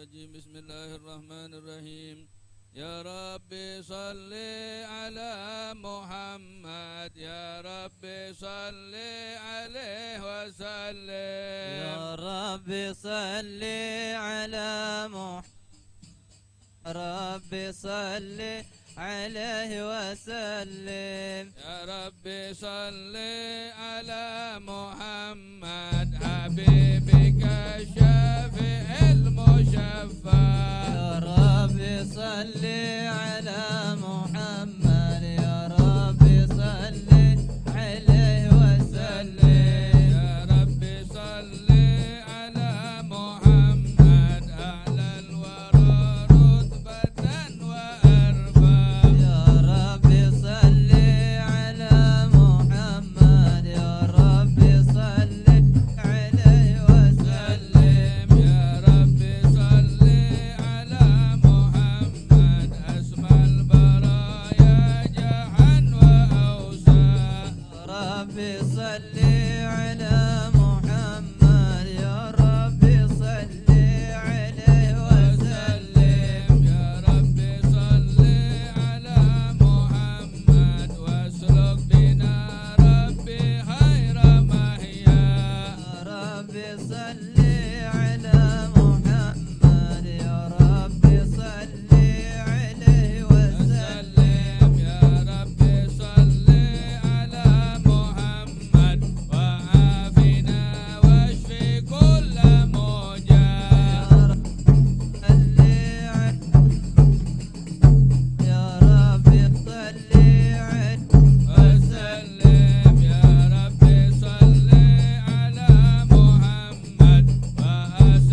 الرجيم بسم الله الرحمن الرحيم يا ربي صل على محمد يا ربي صل عليه وسلم يا ربي صل على محمد ربي صل عليه وسلم يا ربي صل على محمد حبيبك الشافع المشفع يا ربي صل على محمد يا ربي صل عليه وسلم يا ربي صل على محمد أعلى الورى رتبة وأرفع يا ربي صل على محمد يا ربي صل عليه وسلم يا ربي صل على محمد أسمى البرايا جحا وأوسع ربي صل على محمد يا ربي صل عليه وسلم يا ربي صل على محمد واسلك بنا ربي خير مهيا ربي صل على محمد يا ربي صل عليه وسلم يا ربي صل على محمد وعافنا واشفي كل موجع يا ربي صل عليه وسلم يا ربي صل على محمد وأسلم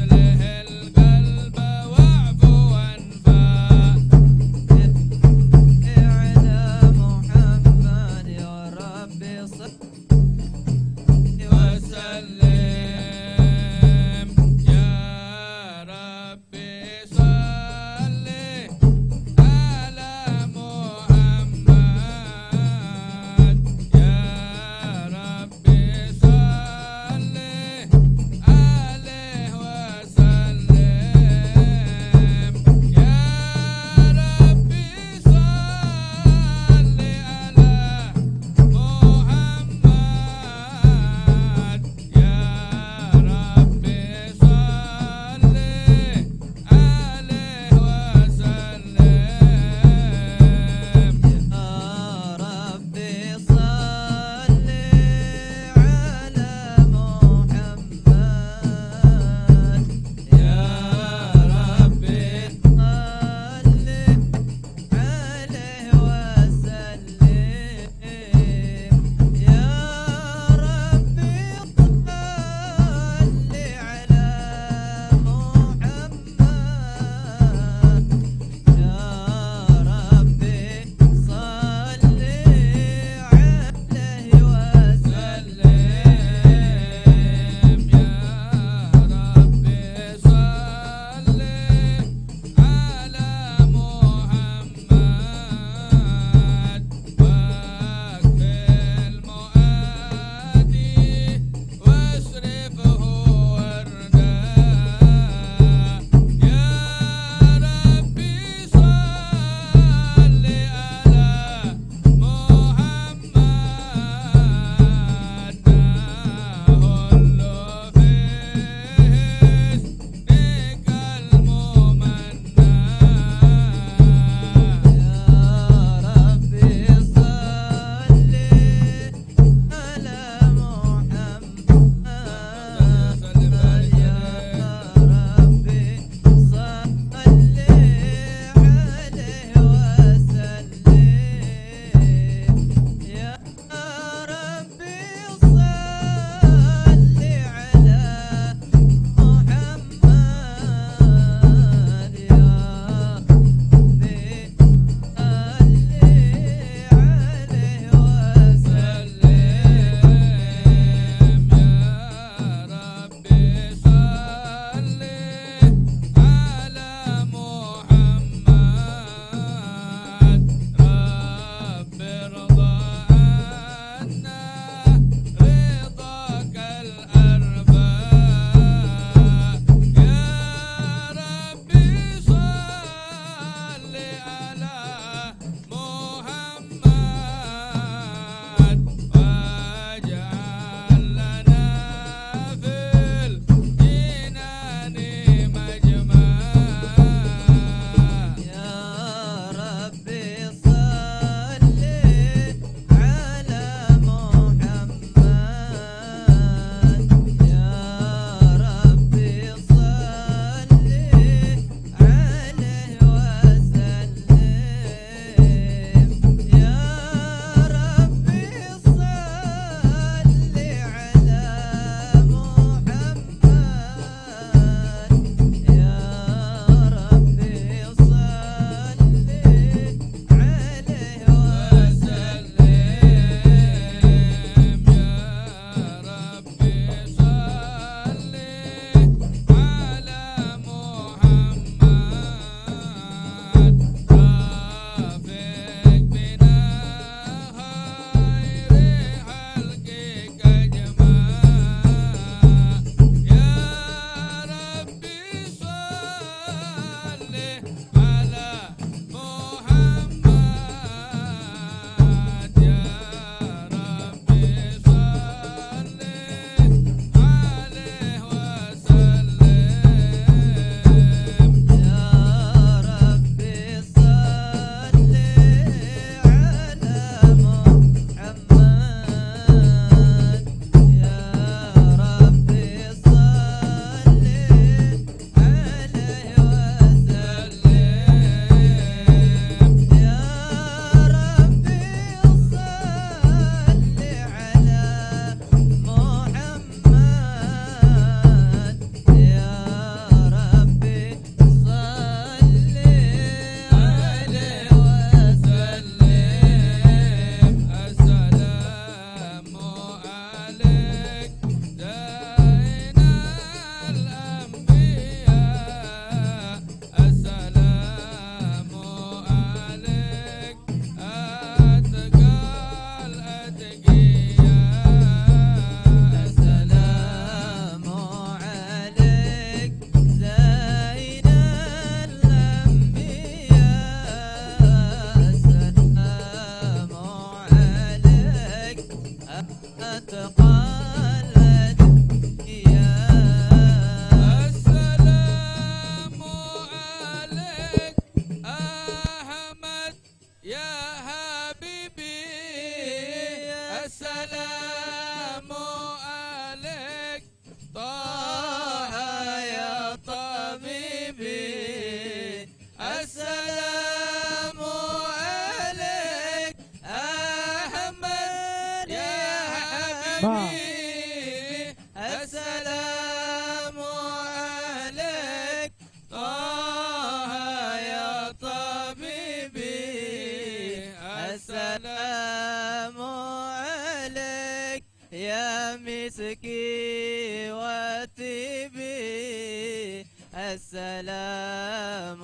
السلام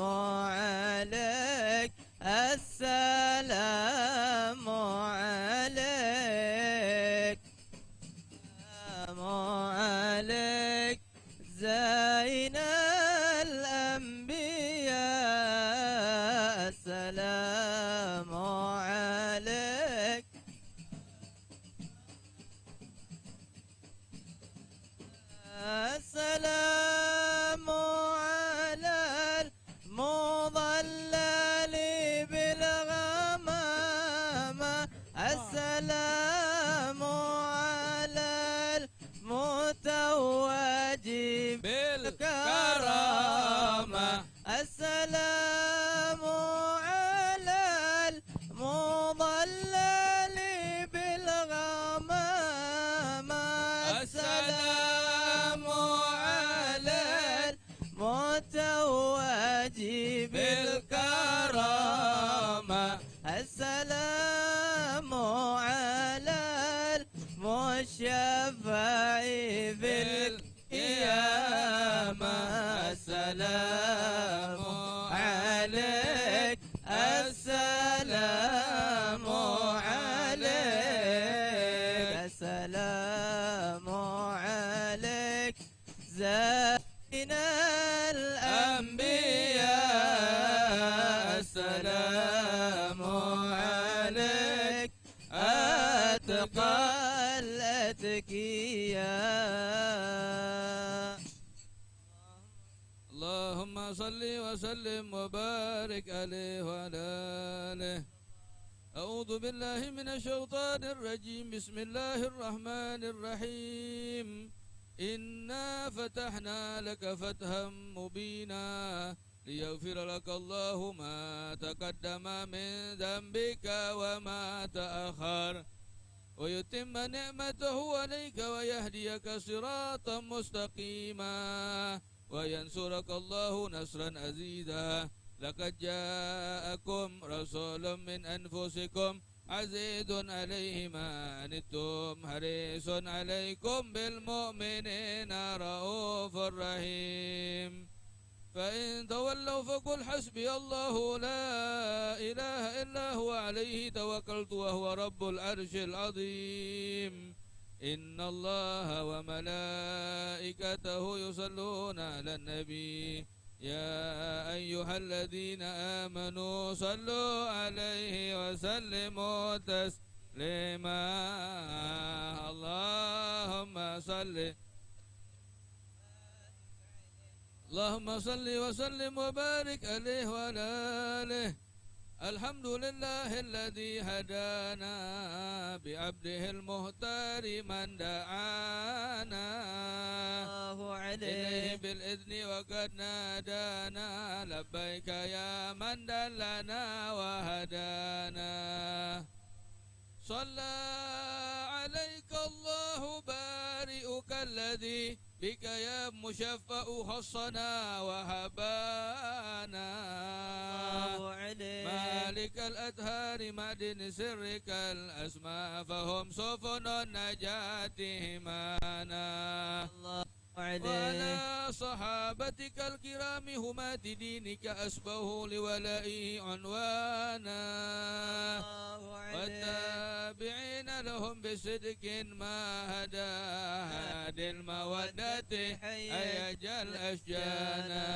عليك السلام عليك السلام عليك زين الأنبياء السلام عليك السلام على المضلل بالغمامة السلام على المتوج بالكرامة السلام على المضلل بالغمامة السلام على المتوج بالكرامة السلام على المشفع بالقيامة السلام عليك السلام عليك السلام عليك زين الأنبياء السلام عليك أتقى الأتقياء اللهم صل وسلم وبارك عليه وعلى آله. أعوذ بالله من الشيطان الرجيم. بسم الله الرحمن الرحيم. إنا فتحنا لك فتحا مبينا ليغفر لك الله ما تقدم من ذنبك وما تأخر ويتم نعمته عليك ويهديك صراطا مستقيما وينصرك الله نصرا عزيزا. لقد جاءكم رسول من أنفسكم عزيز عليه ما عنتم حريص عليكم بالمؤمنين رؤوف رحيم. فإن تولوا فقل حسبي الله لا إله إلا هو عليه توكلت وهو رب العرش العظيم. إن الله وملائكته يصلون على النبي يا أيها الذين آمنوا صلوا عليه وسلموا تسليما. اللهم صل وسلم وبارك عليه وعلى آله. الحمد لله الذي هدانا بعبده المختار من دعانا إليه بالإذن وقد نادانا لبيك يا من دلنا وهدانا. صلى عليك الله بارئك الذي بك يا مشفأ خصنا وهبانا. مالك الأدهار معدن سرك الأسماء فهم سفن النجاة همانا. وعلى صحابتك الكرام هما دينك أسبه لولائه عنوانا. والتابعين لهم بصدق ما هدى هادي المودة أيجل أشجانا.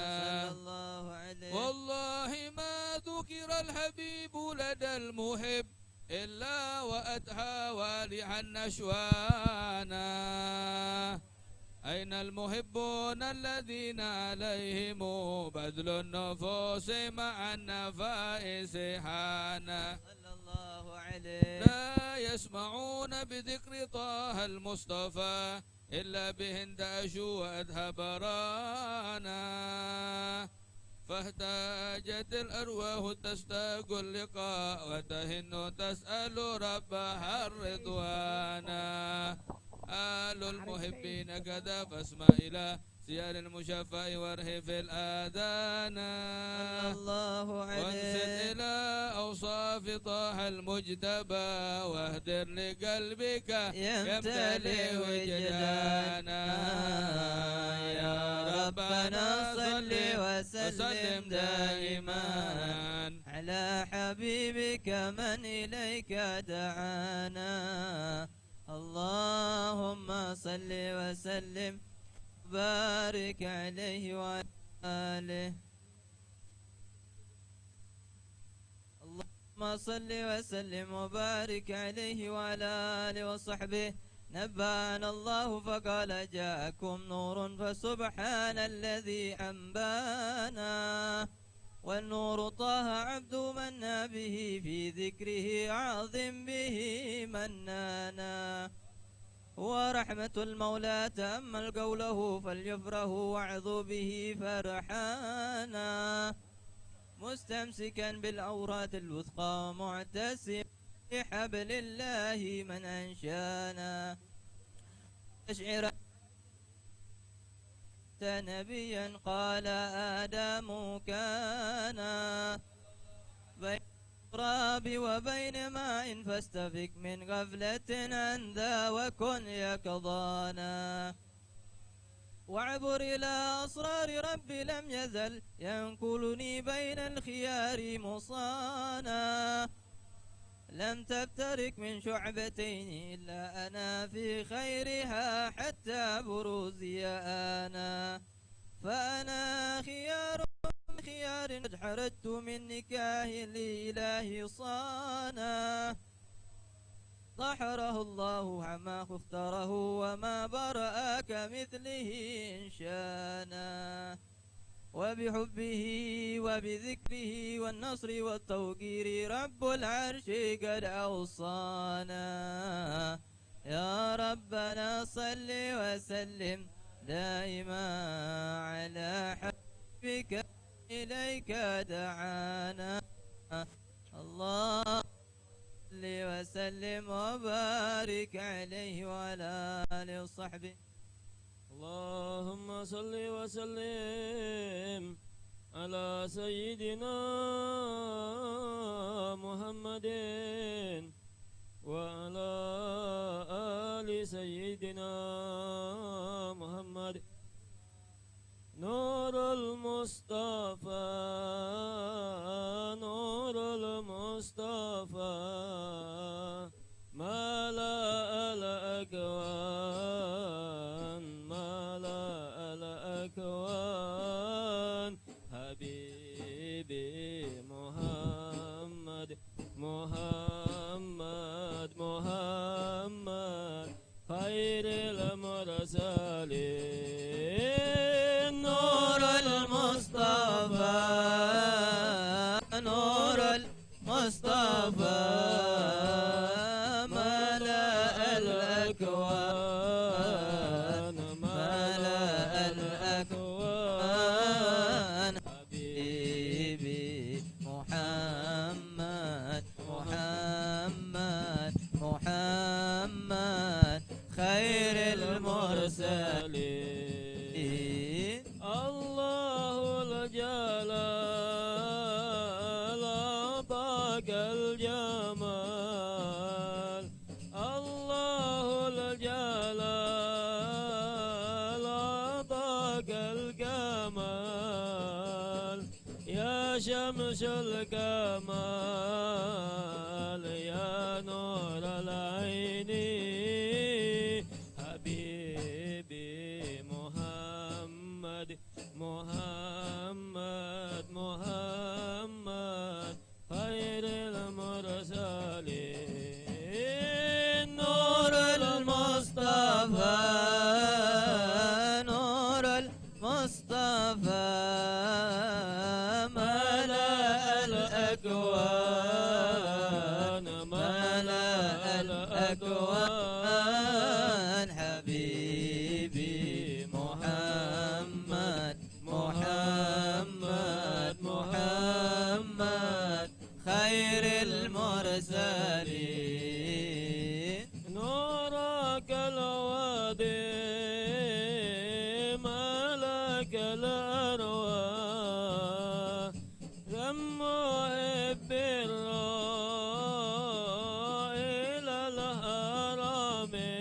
والله ما ذكر الحبيب لدى المحب إلا وأتحى والحا نشوانا. أين المحبون الذين عليهم بذل النفوس مع النفائس حانا. لا يسمعون بذكر طه المصطفى إلا به اندهشوا وأذهب رانا. فاحتاجت الأرواح تشتاق اللقاء وتهن تسأل ربها الرضوانا. آل المحبين كذا فاسمع إلى سيار المشفع وارهف الآذان. وانزل إلى أوصاف طه المجتبى واهدر لقلبك يمتلئ وجدانا. يا ربنا صل وسلم دائما على حبيبك من إليك دعانا. اللهم صل وسلم وبارك عليه وعلى آله. اللهم صل وسلم وبارك عليه وعلى آله وصحبه. نبأنا الله فقال جاءكم نور فسبحان الذي أنبانا. والنور طه عبد منا به في ذكره عظم به منانا. ورحمة المولى تأمل قوله فليفره واعظوا به فرحانا. مستمسكا بالأوراد الوثقى معتسم بحبل الله من أنشانا. أشعر نبيا قال آدم كان بين التراب وبين ماء فاستفك من غفلة عن ذا وكن يقظانا. واعبر إلى أسرار ربي لم يزل ينقلني بين الخيار مصانا. لم تفترك من شعبتين إلا أنا في خيرها حتى بروزي أنا. فأنا خيار قد حردت من نكاه الإله صانا. طهره الله عما اختاره وما برأ كمثله إن شانا. وبحبه وبذكره والنصر والتوقير رب العرش قد أوصانا. يا ربنا صل وسلم دائما على حبيبك إليك دعانا. الله صل وسلم وبارك عليه وعلى آله وصحبه. اللهم صل وسلم على سيدنا محمد وعلى آل سيدنا محمد. نور المصطفى نور المصطفى ملأ الأكوان ملأ الأكوان. حبيبي محمد محمد محمد خير المرسلين. نور المصطفى نور المصطفى ملأ الأكوان ملأ الأكوان. حبيبي محمد محمد محمد خير المرسلين. الله الجلال أعطاك الجمال. الله الجلال أعطاك الكمال. يا شمس الكمال يا نور العين. حبيبي محمد محمد محمد خير المرسلين. نور المصطفى نور المصطفى ملأ الأكوان ملأ الأكوان. حبيبي محمد محمد محمد خير المرسلين. نورك الوادي ملك الأرواح. ذم محب الروح إلى الحرمين.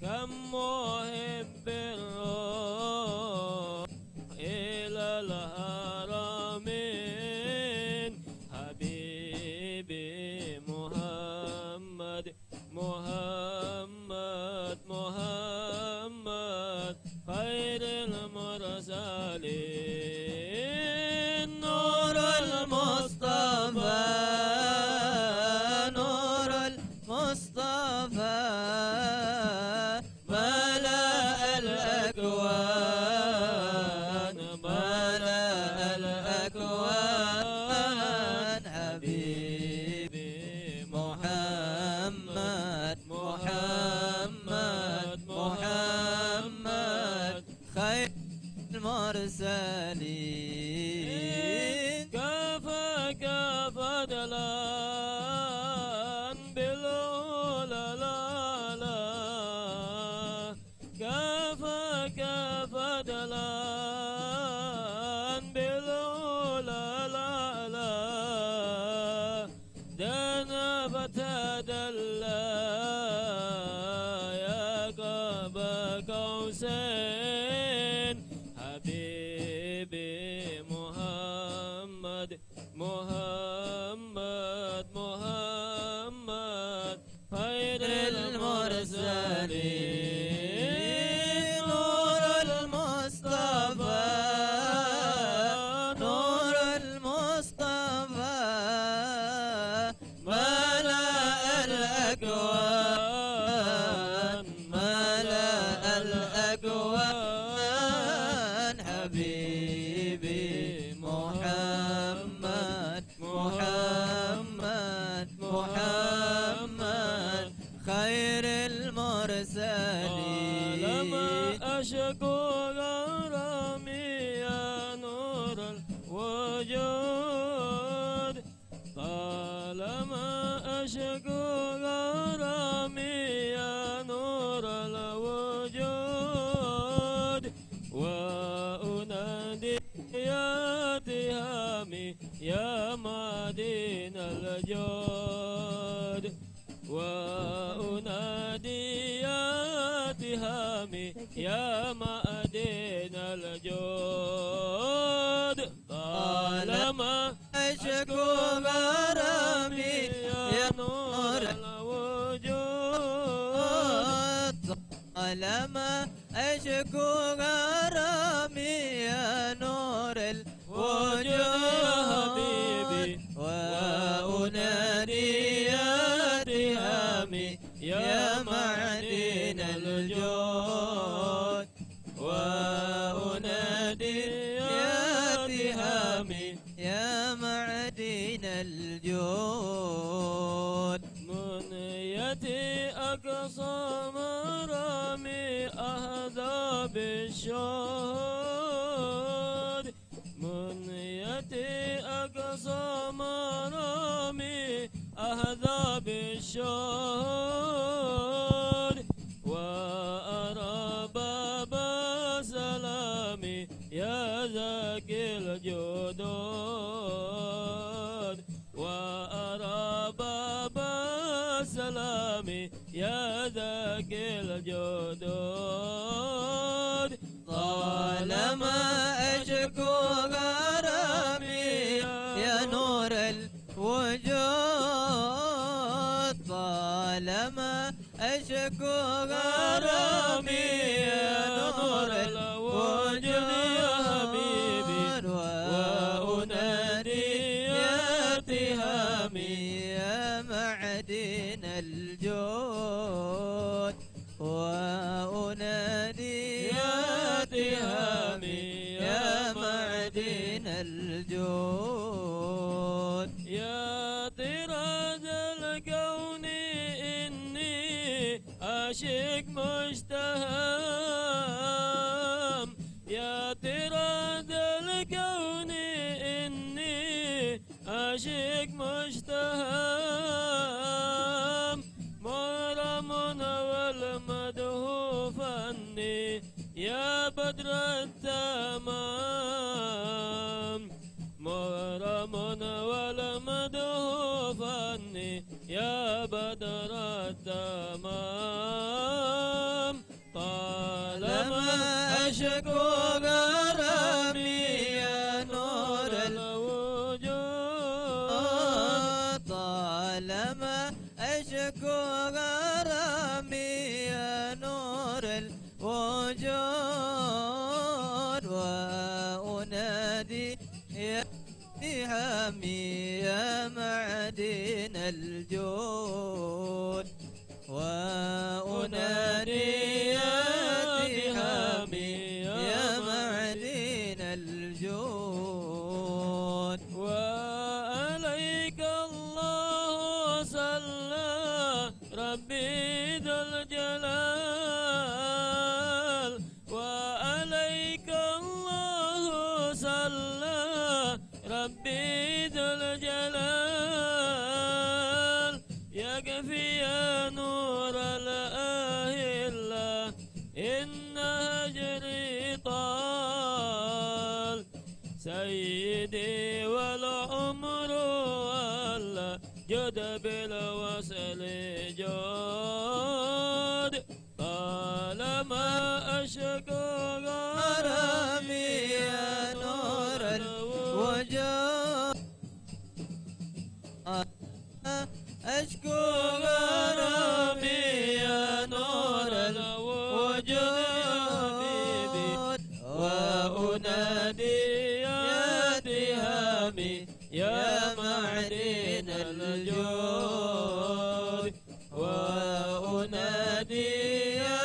كم محب الروح نور المصطفى نور المصطفى ملأ الأكوان ملأ الأكوان حبيبي محمد محمد محمد خير المرسلين كفاك فضلا بالأولى لا لا كفاك فضلا بالأولى لا لا دنا فتدلى يا قاب قوسين حبيبي محمد محمد محمد خير المرسلين نور المصطفى نور المصطفى ملأ الأكوان ملأ الأكوان حبيبي محمد محمد محمد خير المرسلين لما أشكو غرامي يا نور الوجود طالما أشكو غرامي يا نور الوجود وأنادي يا تهامي يا معدن الجود وأنادي يا تهامي يا معدن الجود طالما أشكو غرامي يا نور الوجود طالما أشكو غرامي يا نور الوجود وأنادي يا تهامي يا معدن الجود وأنادي يا تهامي يا معدن الجود منيتي أقصى مرامي أهدى بالشهود منيتي أقصى مرامي أهدى بالشهود وأرى باب سلامي يا ذاكي الجدود وأرى باب سلامي يا ذاكي الجدود طالما أشكو غرامي يا نور الوجود طالما أشكو غرامي يا نور الوجود يا حبيبي وأنادي يا تهامي يا معدن الجود وأنادي يا تهامي يا معدن الجود يا طراز الكون إني عاشق مشتهام يا طراز الكون إني عاشق مشتهام مرم والمدهو فني يا بدر التمام مرم والمدهو فني يا بدر التمام طالما أشكو غرامي يا نور الوجود طالما أشكو غرامي يا نور الوجود رامي يا معدن الجود وأنادي يا تهامي يا معدن الجود وعليك الله صلى ربي ذو الجلال وعليك الله صلى ربي ذو الجلال يكفي يا نور الأهلة إن هجري طال سيدي والعمر ولا جد بالوصل جود طالما أشكو رامي يا نور الوجود أشكو غرامي يا نور الوجود وأنادي يا تهامي يا معدن الجود وأنادي يا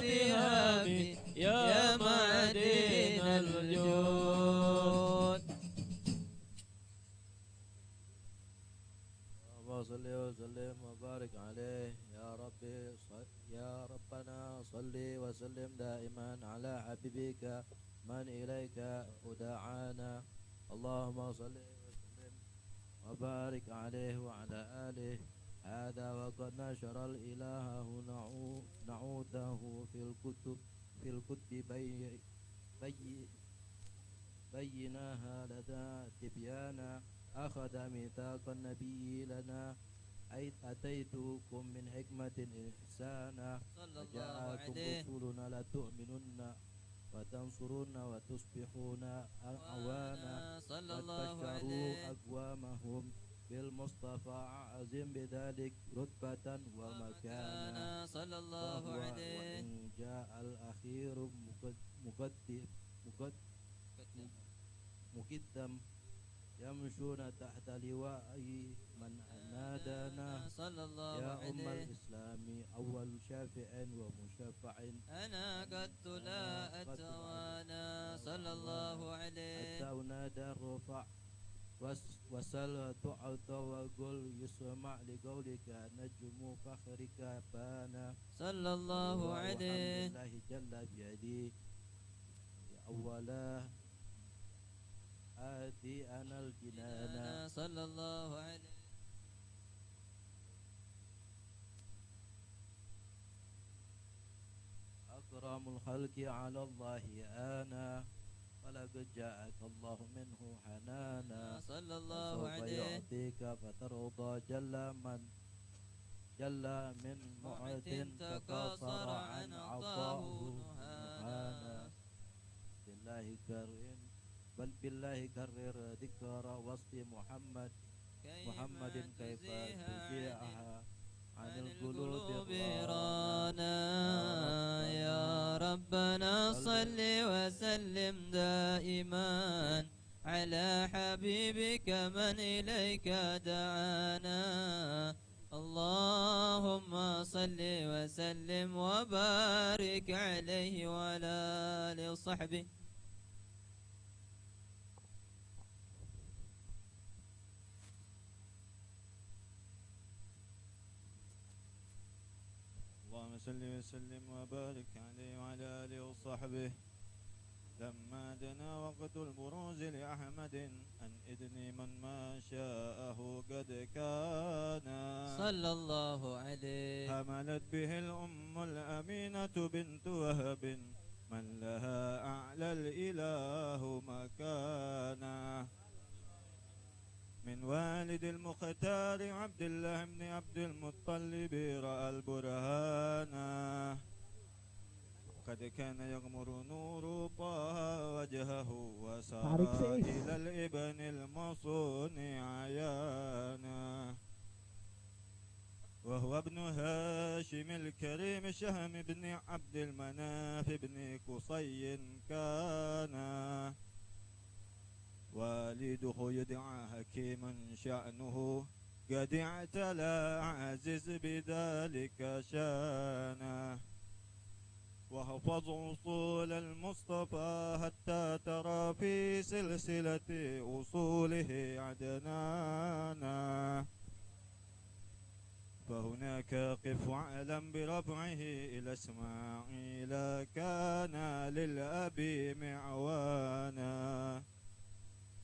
تهامي يا معدن الجود. اللهم صل وسلم وبارك عليه يا ربنا صل وسلم دائما على حبيبك من إليك ودعانا. اللهم صل وسلم وبارك عليه وعلى آله. هذا وقد نشر الإله نعوته في الكتب بيناها لدى تبيانا. أخذ ميثاق النبي لنا أتيتكم من حكمة إحسانا. جاءكم رسولنا لتؤمنن وتنصرون وتصبحون أعوانا. قد بشروا أقوامهم بالمصطفى أعظم بذلك رتبة ومكانا. صلى الله عليه. وإن جاء الأخير مقدم يمشون تحت لواء من نادانا. صلى الله يا عليه. أم الإسلام أول شافع ومشفع أنا قد لا أتوانى. صلى الله عليه. حتى نادى الرفع وسل تعطى وقل يسمع لقولك نجم فخرك بانا. صلى الله عليه. الله جل بيدي أولا آتي أنا الجنان. صلى الله عليه. أكرم الخلق على الله آنا. ولقد جاءك الله منه حنانا. صلى الله سوف عليه. يعطيك فترضى جل من معت تقاصر عن عطاه نهانا. بل بالله كرر ذكر وصف محمد كيف تجيعها عن القلوب رانا. يا ربنا صل وسلم دائما على حبيبك من إليك دعانا. اللهم صل وسلم وبارك عليه وعلى آله وصحبه. اللهم صل وسلم وبارك عليه وعلى آله وصحبه. لما دنا وقت البروز لأحمد أن إذني من ما شاءه قد كان. صلى الله عليه. حملت به الأم الأمينة بنت وهب من لها أعلى الإله مكانا. من والد المختار عبد الله بن عبد المطلب رأى البرهان. قد كان يغمر نور طه وجهه وسار إلى الابن المصون عيانا. وهو ابن هاشم الكريم شهم بن عبد المناف بن قصي كان. والده يدعى حكيما شأنه قد اعتلى عزيز بذلك شانه واحفظ أصول المصطفى حتى ترى في سلسلة أصوله عدنانا فهناك قف واعلم برفعه إلى إسماعيل كان للأب معوانا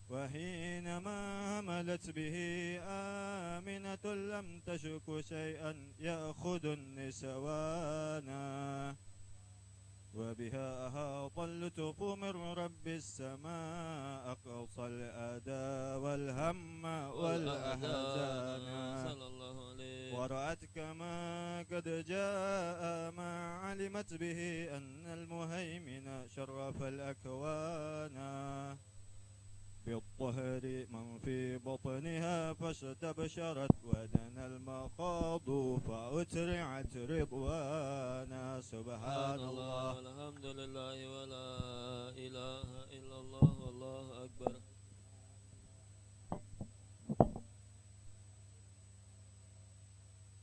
وحينما هملت به آمنة لم تشك شيئا يأخذ النسوانا وبها أحاط اللطف من رب السماء أقصى الأذى والهم والأحزان صلى الله عليه ورأت كما قد جاء ما علمت به أن المهيمن شرف الأكوان بالطهر من في بطنها فاستبشرت ودنا المخاض فأترعت رضوانا سبحان الله والحمد لله ولا إله إلا الله والله أكبر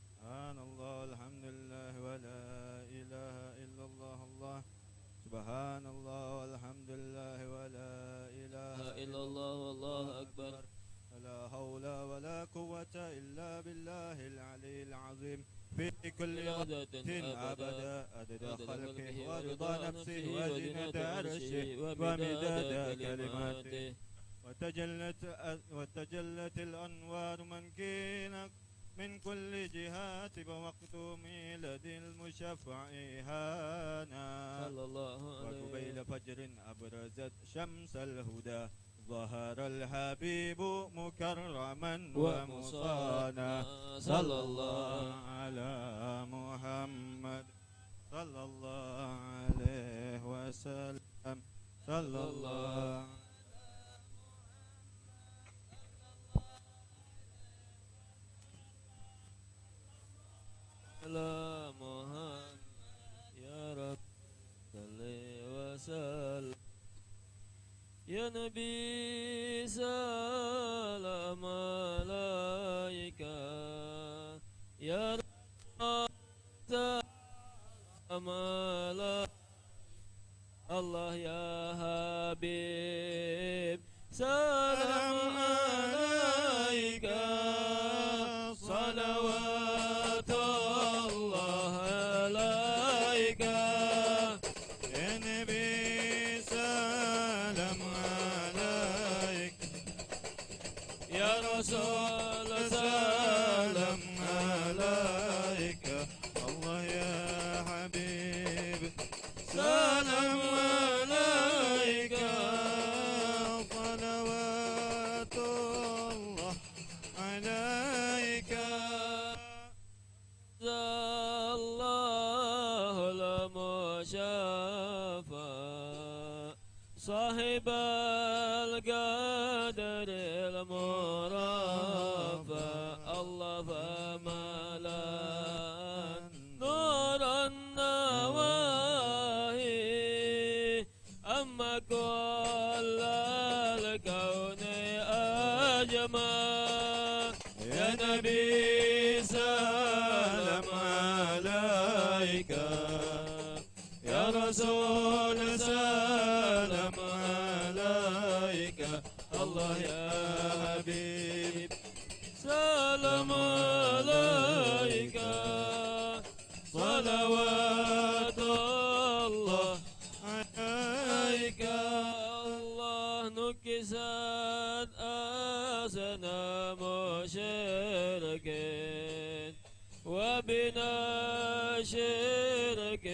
سبحان الله الحمد لله ولا إله إلا الله الله سبحان الله والحمد لله ولا إله إلا الله والله أكبر لا حول ولا قوة إلا بالله العلي العظيم في كل وقت أبدا عدد خلقه ورضا نفسه وزنة عرشه ومداد كلماته وتجلت الأنوار من كل جهات بوقت ميلاد المشفع هانا صلى الله عليه وقبيل فجر أبرزت شمس الهدى ظهر الحبيب مكرما ومصانا صلى الله على محمد صلى الله عليه وسلم صلى الله على محمد يا رب صل وسلم يا نبي سلام عليك يا رب سلام عليك الله يا حبيب سلام عليك صلوات الله عليك يا نبي سلام عليك يا رسول سلام عليك الله يا حبيب سلام عليك صلوات الله عليك الله المشافى صاحب القدر المرافى الله فملا نور النواهي أما كل الكون أجمع يا نبي سلام عليك يا رسول سلام عليك الله يا حبيب سلام عليك صلوات الله عليك الله نكست أسنام مشركين وبنا شرك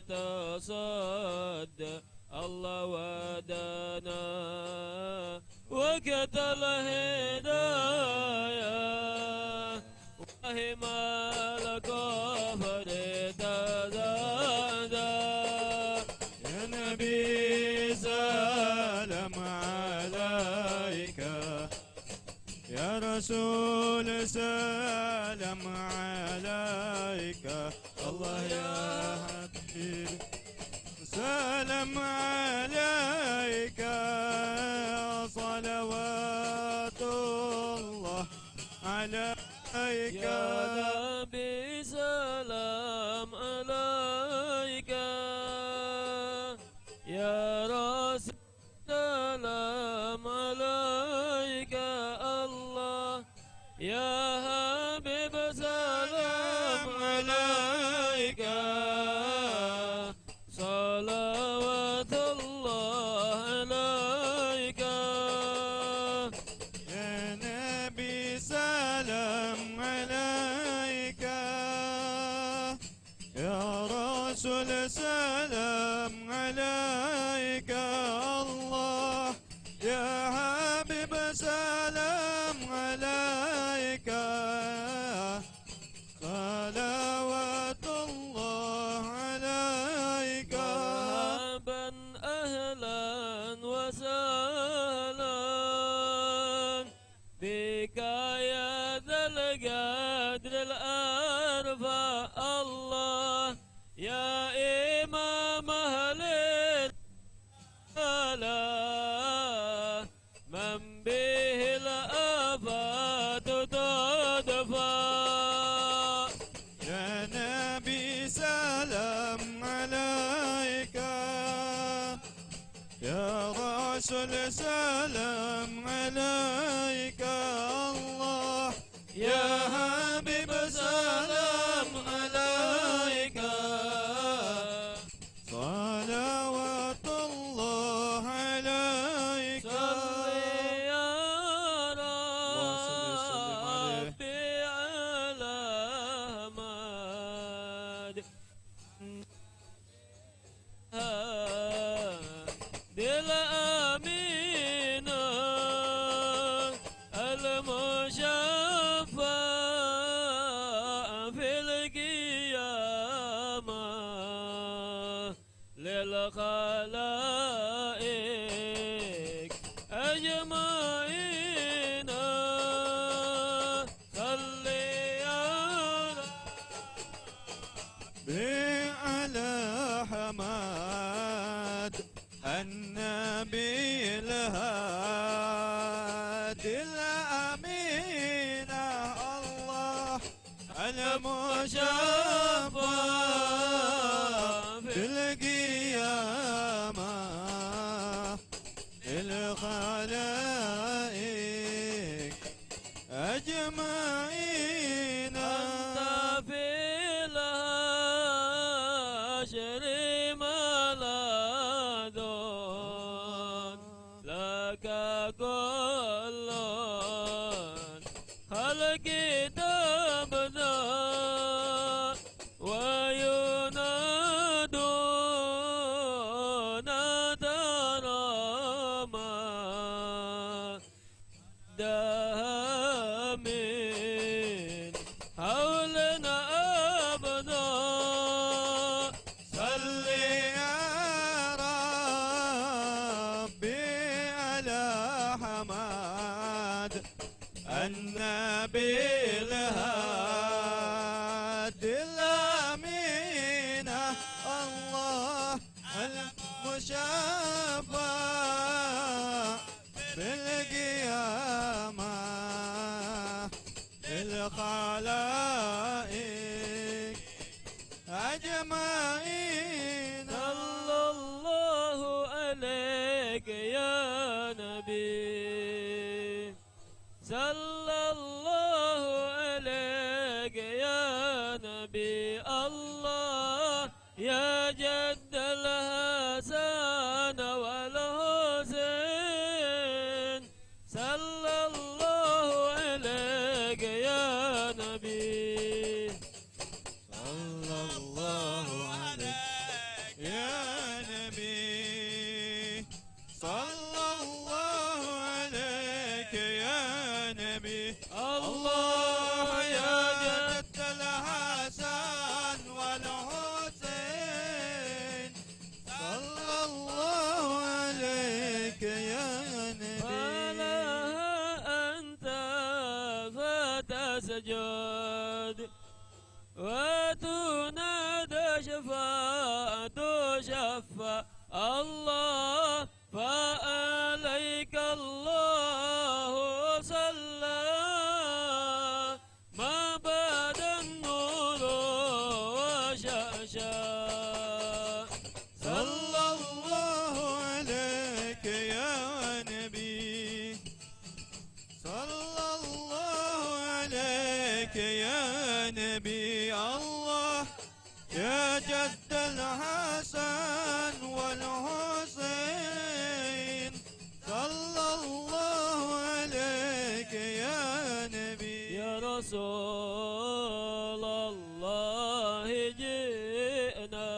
تصدى الله ودنا وكتل هدايا وهما الكفر تزادى يا نبي سلام عليك يا رسول سلام عليك الله يا حبيب سلام عليك صلوات رسول سلام عليك الله، يا حبيب سلام عليك، صلوات الله عليك. مرحبا أهلا وسهلا بك يا ذا القدر الأرفع الله، يا إمام أهل الصلاة، من به الآفات تدفع. يا نبي سلام عليك، يا رسول سلام عليك الله، يا حبيب سلام عليك، صلوات الله عليك. صل يا اللهم صل وسلم عليه. ربي على أحمد هادي الأمينة المشفع في القيامة للخلائق أجمعين. صل يا على حماد النبي الهادي الأمين الله المشفع في القيامة الخلائق أجمعين. أنت في الهاشر ملاذ لك كل خلق تبدأ وينادون ترامى دامين حولنا أبدا. صل يا ربي على حماد النبي الهادي الأمين الله المشفع في القيامة الخلائق أجمعين. صلى الله عليك يا نبي، صلى الله عليك يا نبي الله، يا جد الحسن والحسين. صلى الله عليك يا نبي، صلى الله عليك يا نبي، صلى الله عليك يا نبي الله، يا جد الحسن والحسين. صلى الله عليك يا نبي. فلها أنت فتسجد وتنادى شفاعة شفع الله، فعليك الله صلى ما بعد النور وشاشا. صلى الله عليك يا نبي، صلى الله عليك يا نبي الله، يا جد الحسن والحسين. صلى الله عليك يا نبي. يا رسول الله جئنا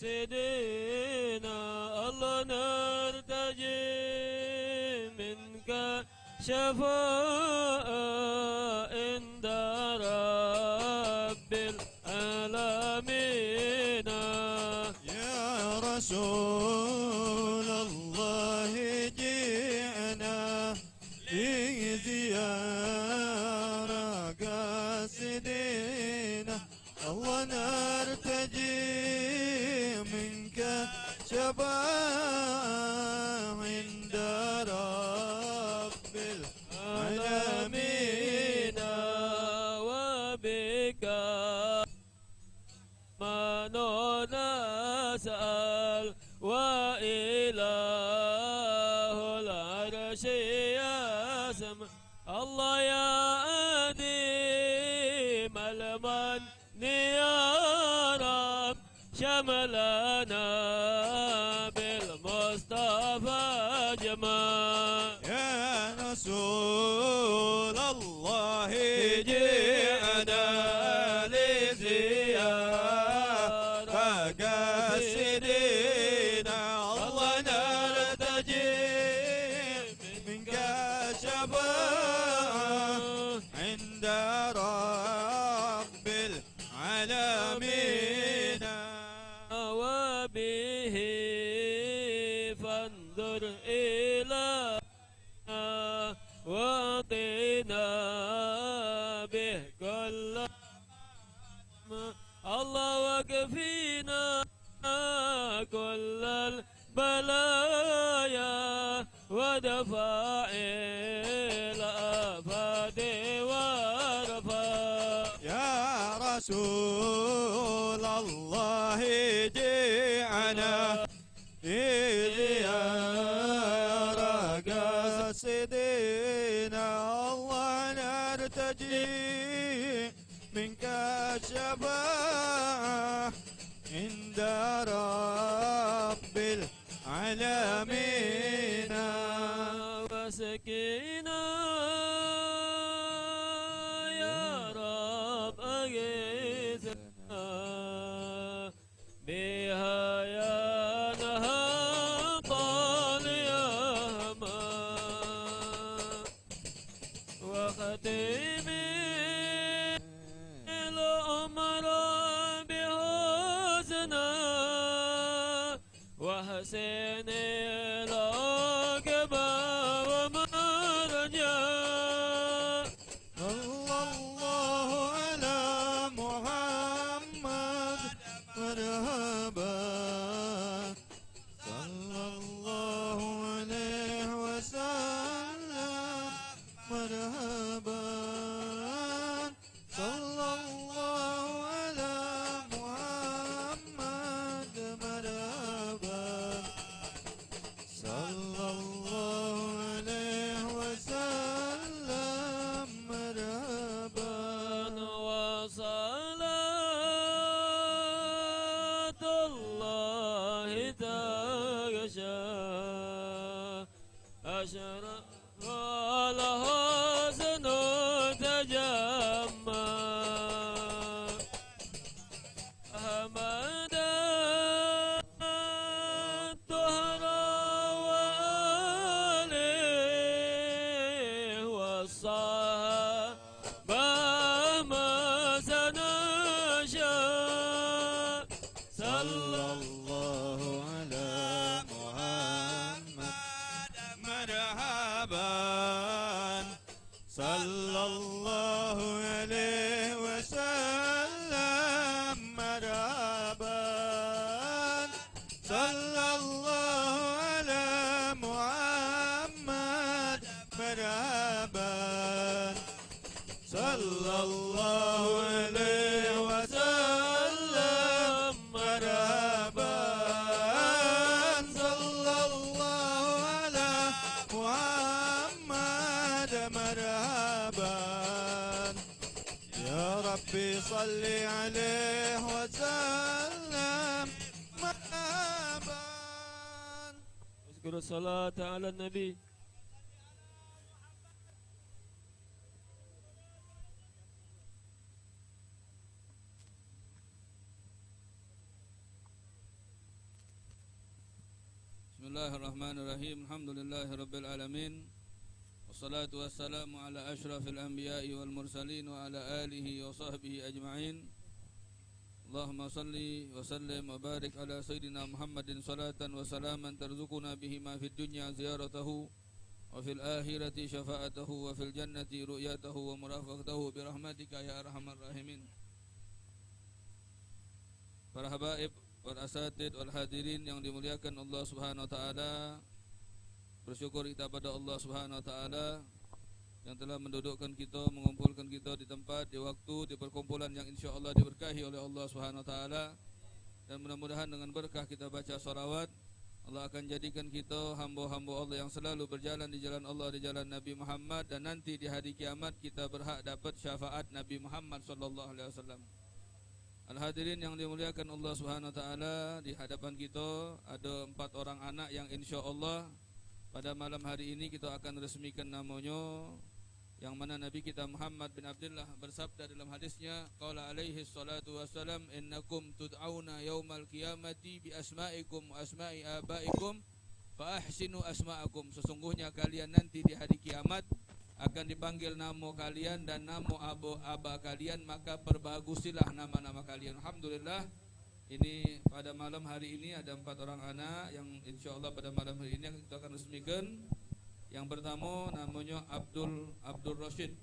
سيدنا الله نرتجي منك شفاء عند رب العالمين يا رسول الله جئنا لزيارة قاصدين الله نرتجي منك شفاعة عند رب العالمين وبك ما نسأل وإله العرش يسمع الله يا أديم المن يا رب شملنا بالمصطفى جمال يا رسول الله جئنا لزيارة قاصدين الله نرتجي منك شفاعة عند رب العالمين وبه فانظر إلينا واعطنا به كل الله وكفينا كل البلايا ودفع الآفات ورفع يا رسول الله جئنا لزيارة قاصدين الله نرتجي منك الشفاعة عند رب العالمين وسكينة يا رب أغيثنا بها يا نهض اليما وختمي الأمر بحسنى وحسن العاقبة ومرجى صلى الله على محمد مرحبا صلى الله عليه وسلم مرحبا صلى الله على محمد مرحبا صلى الله عليه وسلم مرحبا وصلاة الله تغشى أشرق الحسن تجمع أحمد الطهر وآله والصحابة ما سنشاء صلى الله على محمد مرحبا صلى الله عليه وسلم مرحبا صلى الله على محمد مرحبا صلى الله عليه وسلم مرحبا صلى الله على محمد مرحبا يا ربي صل عليه وسلم مرحبا اذكروا الصلاة على النبي Bismillahirrahmanirrahim. Alhamdulillahirabbil alamin. Wassalatu wassalamu ala asyrafil anbiya'i wal mursalin wa ala alihi wa sahbihi ajma'in. Allahumma salli wa sallim wa barik ala sayyidina Muhammadin salatan wa salaman tarzuquna bihima fid dunya ziyaratahu wa fil akhirati syafa'atahu wa fil jannati ru'yatahu wa murafaqatahu bi rahmatika ya arhamar rahimin. Para habaib wal asatid wal hadirin yang dimuliakan Allah Subhanahu wa taala, bersyukur kita pada Allah Subhanahu wa taala yang telah mendudukkan kita, mengumpulkan kita di tempat, di waktu, di perkumpulan yang insyaallah diberkahi oleh Allah Subhanahu wa taala. Dan mudah-mudahan dengan berkah kita baca salawat, Allah akan jadikan kita hamba-hamba Allah yang selalu berjalan di jalan Allah, di jalan Nabi Muhammad, dan nanti di hari kiamat kita berhak dapat syafaat Nabi Muhammad sallallahu alaihi wasallam. Al-hadirin yang dimuliakan Allah Subhanahu wa taala, di hadapan kita ada 4 orang anak yang insyaallah pada malam hari ini kita akan resmikan namanya, yang mana Nabi kita Muhammad bin Abdullah bersabda dalam hadisnya, qala alaihi salatu wassalam, innakum tud'auna yaumal qiyamati bi asma'ikum wa asma'i abaikum fa ahsinu asma'akum. Sesungguhnya kalian nanti di hari kiamat akan dipanggil nama kalian dan nama aba kalian, maka perbagusilah nama-nama kalian. Alhamdulillah, ini pada malam hari ini ada 4 orang anak yang insyaallah pada malam hari ini kita akan resmikan. Yang pertama namanya Abdul Rashid.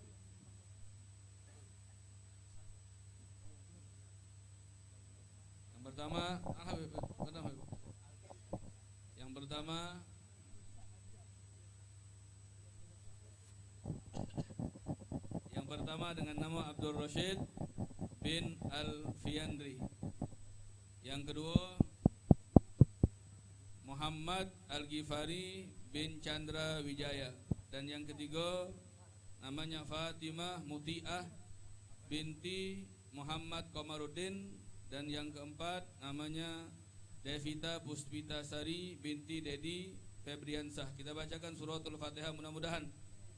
Yang pertama dengan nama Abdul Rashid bin Al-Fiandri. Yang kedua Muhammad Al-Ghifari bin Chandra Wijaya. Dan yang ketiga namanya Fatimah Muti'ah binti Muhammad Komaruddin. Dan yang keempat namanya Devita Puspita Sari binti Dedi Febriansah. Kita bacakan suratul Fatihah, mudah-mudahan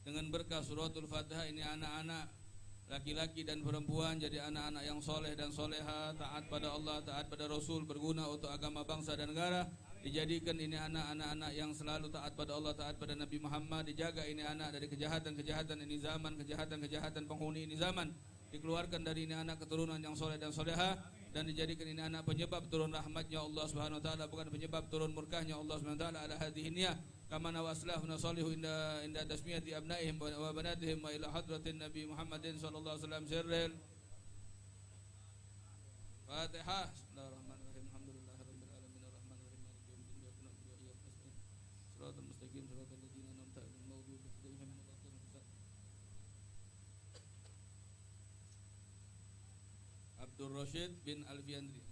dengan berkah suratul Fatihah ini anak-anak laki-laki dan perempuan jadi anak-anak yang soleh dan soleha, taat pada Allah, taat pada Rasul, berguna untuk agama bangsa dan negara. Dijadikan ini anak-anak yang selalu taat pada Allah, taat pada Nabi Muhammad. Dijaga ini anak dari kejahatan-kejahatan ini zaman, kejahatan-kejahatan penghuni ini zaman. Dikeluarkan dari ini anak keturunan yang soleh dan soleha, dan dijadikan ini anak penyebab turun rahmatnya Allah Subhanahu wa taala, bukan penyebab turun murkahnya Allah Subhanahu wa taala ala hadhihi niyah. Kama nawaslahu nasalihu inda tasmiyati abnaihim wa banatihim wa ila hadratin Nabi Muhammadin sallallahu alaihi wasallam sirril Fatihah. Bismillahirrahmanirrahim. Alhamdulillahirabbil alamin arrahmanir rahim maliki yaumiddin iyyaka na'budu wa iyyaka nasta'in shiratal mustaqim shiratal ladzina an'amta 'alaihim ghairil maghdubi 'alaihim waladdallin. Abdul Rashid bin Al-Fiandri.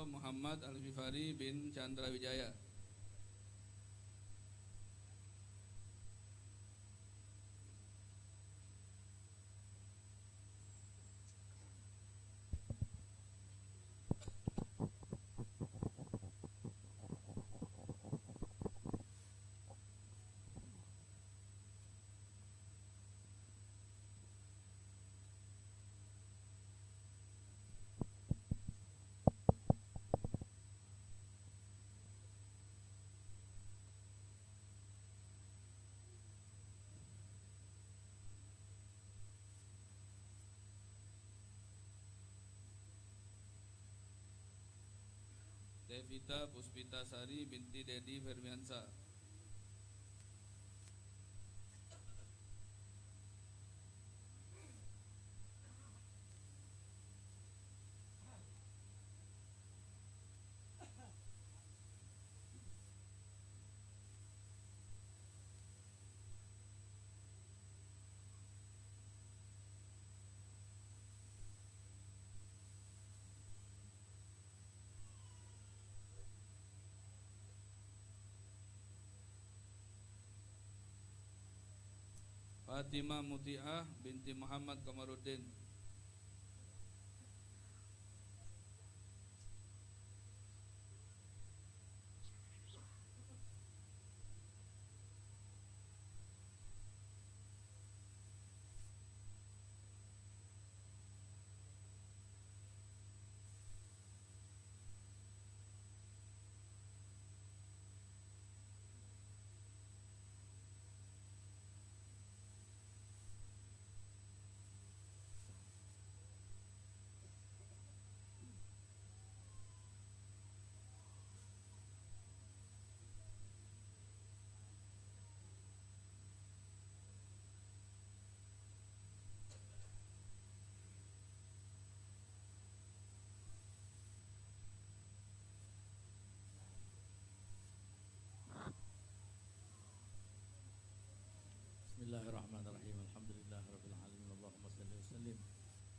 Muhammad Al-Ghifari bin Chandra Wijaya. Devita Puspita Sari binti Dedi Fermiansa. Fatimah Muti'ah binti Muhammad Kamaruddin. Bismillahirrahmanirrahim. Alhamdulillahirabbil alamin. Allahumma shalli wa sallim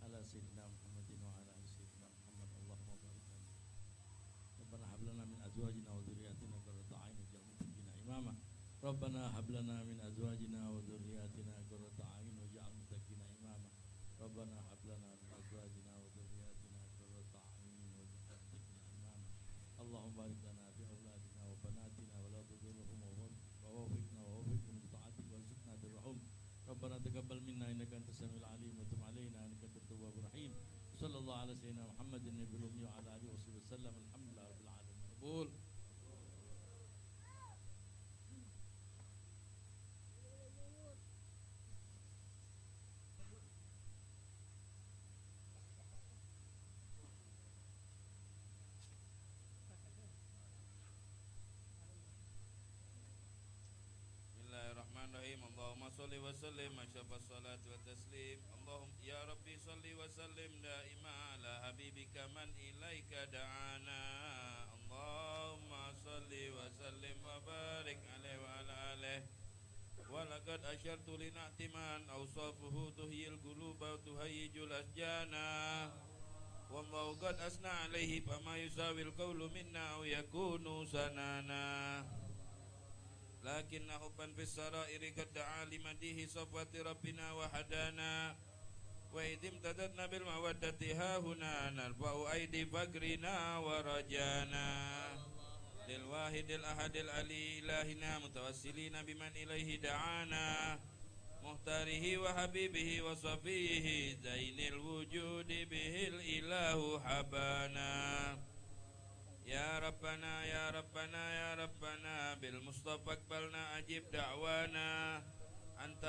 ala sayyidina Muhammadin wa ala ali sayyidina Muhammad. Allahumma barik lana. Rabbana hab lana min azwajina wa dhurriyyatina qurrata a'yun waj'alna lil muttaqina imama. Rabbana hab lana min azwajina wa dhurriyyatina qurrata a'yun waj'alna lil muttaqina imama. Rabbana hab lana min azwajina wa dhurriyyatina qurrata a'yun waj'alna lil muttaqina imama. Allahumma barik lana fi awladina wa banatina wa la tudhirhum wa waffiqna wa waffiqhum bi ta'atik warzuqna birrahum. Rabbana taqabbal minna innaka antas samiul alim wa tub alaina innaka antat tawwabur rahim. Sallallahu ala sayyidina Muhammadin nabiyil ummi wa ala alihi wasallam. Alhamdulillah rabbil alamin. Qabul. Bismillahirrahmanirrahim. Allahumma sholli wa sallim asyrafas salati wa taslim. Allahumma ya Rabbi sholli wa sallim daima ala habibika man ilaika da'ana. Allahumma sholli wa sallim wa barik alaihi wa ala alihi. Wa laqad asyartu li na'timan awsafuhu tuhyil quluba wa tuhayyijul asjana. Wallahu qad asna alaihi fama yusawil qawlu minna aw yakunu sanana. لكن حبا في السرائر قد دعا لمديه صفوة ربنا وحدانا وإذ امتددنا بالمودة هاهنا نرفع أيدي فقرنا ورجانا للواحد الأحد العلي إلهنا متوسلين بمن إليه دعانا مختاره وحبيبه وصفيه زين الوجود به الإله حبانا يا ربنا يا ربنا يا ربنا بالمصطفى اقبلنا أجب دعوانا أنت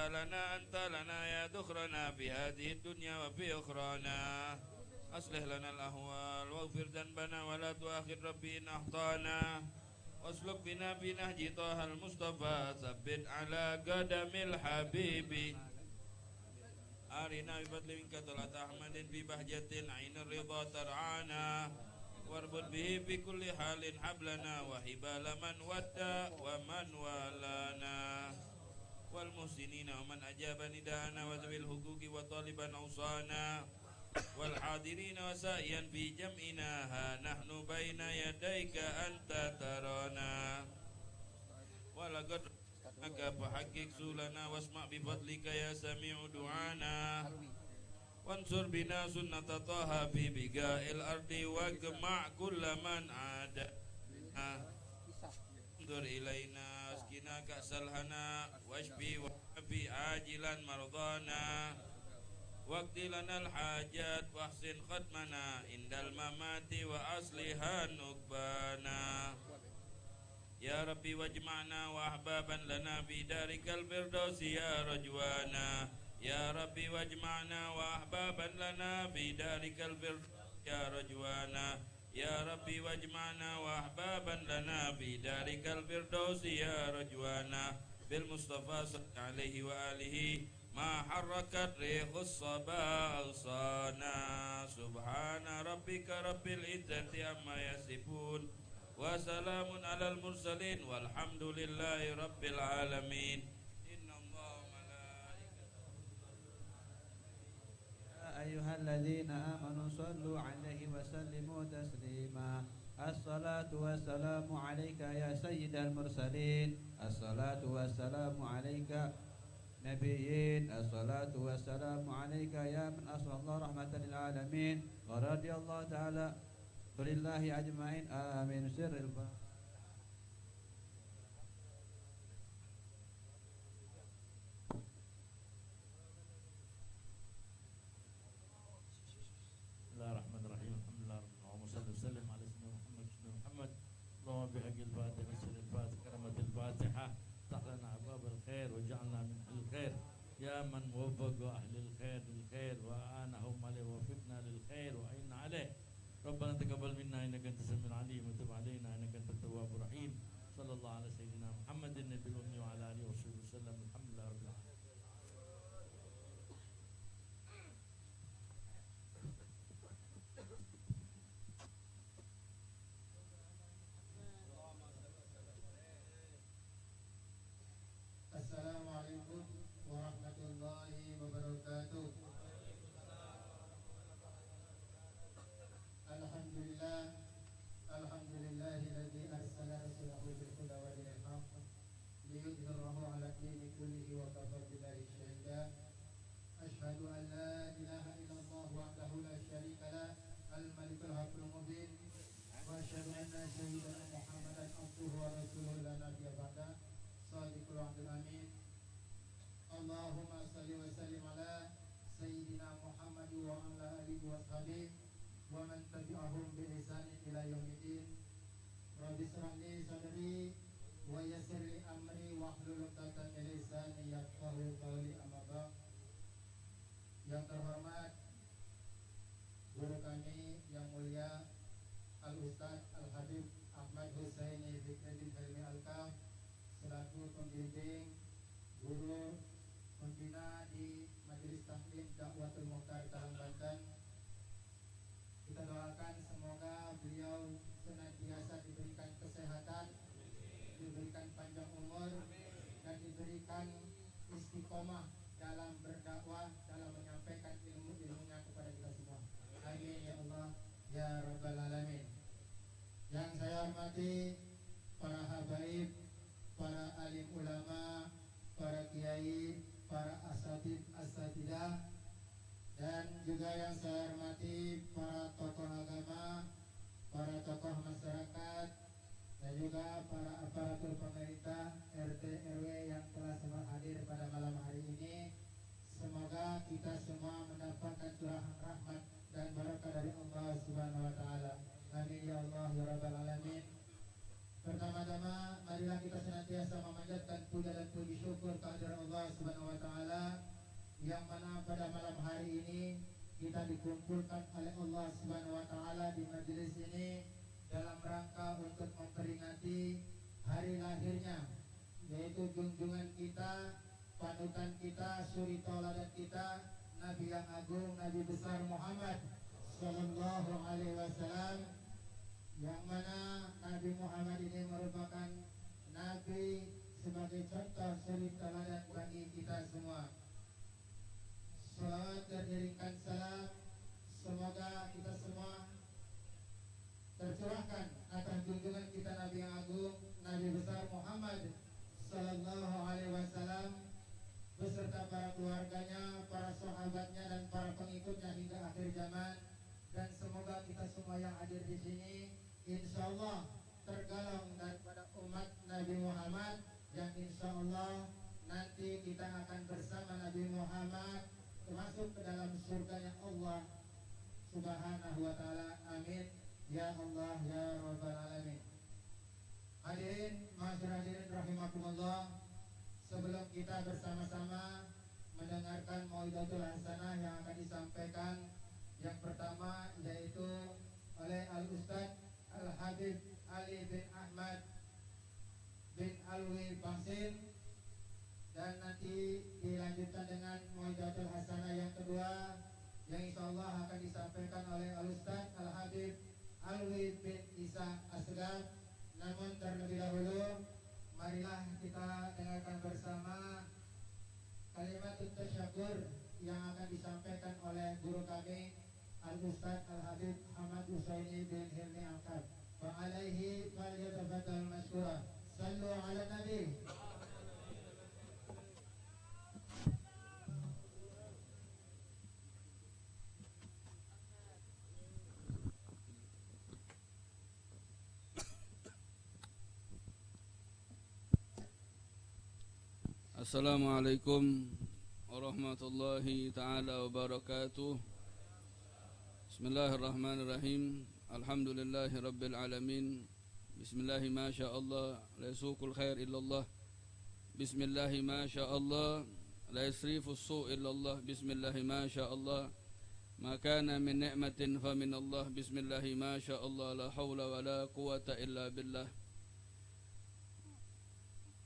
لنا يا ذخرنا في هذه الدنيا وفي أخرانا أصلح لنا الأهوال واغفر ذنبنا ولا تؤاخذ ربي إن أخطأنا واسلك بنا في نهج طه المصطفى ثبت على قدم الحبيب أرنا بفضل منك طلعت أحمد في بهجة عين الرضا ترعانا واربط به في كل حال حبلنا وحبال من ودى ومن والانا والمحسنين ومن أجاب نداءنا وذوي الحقوق وطالبا أوصانا والحاضرين وسائيا في جمعنا ها نحن بين يديك أنت ترانا ولقد رحمك فحقق سولنا واسمع بفضلك يا سميع دعانا وانصر بنا سنة طه في بقاء الأرض واجمع كل من عاد انظر إلينا اسقنا كأس الهنا واشفي وعافي عاجلا مرضانا واقض لنا الحاجات واحسن ختمنا عند الممات وأصلها نكبانا يا ربي واجمعنا وأحبابا لنا في دارك الفردوس يا رجوانا يا ربي واجمعنا وأحبابا لنا في دارك الفردوس يا رجوانا يا ربي واجمعنا وأحبابا لنا في دارك الفردوس يا رجوانا بالمصطفى صلى عليه وآله ما حركت ريح الصبا أغصانا سبحان ربك رب العزة عما يصفون وسلام على المرسلين والحمد لله رب العالمين. أيها الذين آمنوا صلوا عليه وسلموا تسليما. الصلاة والسلام عليك يا سيد المرسلين. الصلاة والسلام عليك النبيين الصلاة والسلام عليك يا من أرسل الله رحمة للعالمين ورضي الله تعالى ولله أجمعين آمين سر الفاتحة. Bismillahirrahmanirrahim. Alhamdulillah. Allahumma salli wa sallim ala sayyidina Muhammad Muhammad. Allahumma bihaqil Fatihah sirril Fatihah karamatil Fatihah ta'lana abwabal khair waj'alna min ahlil khair ya man waffaqa ahlil khair lil khair wa anahum alayhi wa wafiqna lil khair wa inna alayh. Rabbana taqabbal minna innaka antas samiul alim wa tub alaina innaka antat tawwabur rahim. Sallallahu ala sayyidina Muhammadin nabiyil ummi wa ala alihi wa sallam. Alhamdulillah rabbil alamin. Assalamualaikum warahmatullahi wabarakatuh. Alhamdulillah, alhamdulillahilladzi arsala rasulahu bil huda wa dinil haqq liyudhhirahu 'ala dini kullihi wa kafa billahi shahida. Asyhadu an la ilaha illallah wahdahu la syarika lah, al-malikul haqqul mubin, wa asyhadu anna sayyidana Muhammadan abduhu wa rasuluhu la nabiyya ba'da. Sadiqul wa'dul amin. Allahumma salli wa sallim ala sayyidina Muhammad wa ala alihi wa sahbihi wa man tabi'ahum bi ihsanin ila yaumiddin. Rabbi shrah li sadri wa yassir li amri wa hlul 'uqdatam min lisani yafqahu qawli. Amma ba'd. Yang terhormat guru kami yang mulia Al-Ustaz Al-Habib Ahmad Husaini Fikri Helmi Al-Kaf selaku pembimbing guru pembina di Majelis Taklim Dakwatul Mukhtar Talang Banten. Kita doakan semoga beliau senantiasa diberikan kesehatan, diberikan panjang umur, dan diberikan istiqomah dalam berdakwah, dalam menyampaikan ilmu-ilmunya kepada kita semua. Amin ya Allah ya Rabbal Alamin. Yang saya hormati para habaib, para alim ulama, para kiai, para asatidah, dan juga yang saya hormati para tokoh agama, para tokoh masyarakat, dan juga para aparatur pemerintah RT RW yang telah semua hadir pada malam hari ini. Semoga kita semua mendapatkan curahan rahmat dan barakah dari Allah Subhanahu wa taala. Amin ya Allah ya Rabbal Alamin. Pertama-tama marilah kita senantiasa memanjatkan puja dan puji syukur kehadirat Allah Subhanahu wa taala yang mana pada malam hari ini kita dikumpulkan oleh Allah Subhanahu wa taala di majelis ini dalam rangka untuk memperingati hari lahirnya, yaitu junjungan kita, panutan kita, suri tauladan kita, Nabi yang agung, Nabi besar Muhammad sallallahu alaihi wasallam, yang mana Nabi Muhammad ini merupakan Nabi sebagai contoh suri tauladan bagi kita semua. Salawat dan iringkan salam semoga kita semua tercurahkan atas junjungan kita Nabi yang agung, Nabi besar Muhammad sallallahu alaihi wasallam beserta para keluarganya, para sahabatnya, dan para pengikutnya hingga akhir zaman. Dan semoga kita semua yang hadir di sini insyaallah tergolong daripada umat Nabi Muhammad yang insyaallah nanti kita akan bersama Nabi Muhammad masuk ke dalam surganya Allah Subhanahu wa taala. Amin ya Allah ya Rabbal Alamin. Hadirin, masyarakat hadirin rahimakumullah, sebelum kita bersama-sama mendengarkan mau'izatul hasanah yang akan disampaikan, yang pertama yaitu oleh Al-Ustaz Al-Habib Ali bin Ahmad bin Alwi Basin, dan nanti dilanjutkan dengan mau'izatul hasanah yang kedua yang insyaallah akan disampaikan oleh Al-Ustaz Al-Habib Alwi bin Isa Asgar. Namun terlebih dahulu marilah kita dengarkan bersama kalimat tasyakur yang akan disampaikan oleh guru kami Al-Ustaz Al-Habib Ahmad Husaini bin Hilmi Al-Kaf. Wa alaihi falyatafaddal mashkura. Sallu ala nabi. Assalamualaikum warahmatullahi taala wabarakatuh. Bismillahirrahmanirrahim. Alhamdulillahi rabbil alamin. Bismillahi ma sya'allah la yasuqul khair illallah. Bismillahi ma sya'allah la yasrifus su' illallah. Bismillahi ma sya'allah ma kana min ni'matin fa min Allah. Bismillahi ma sya'allah la haula wa la quwata illa billah.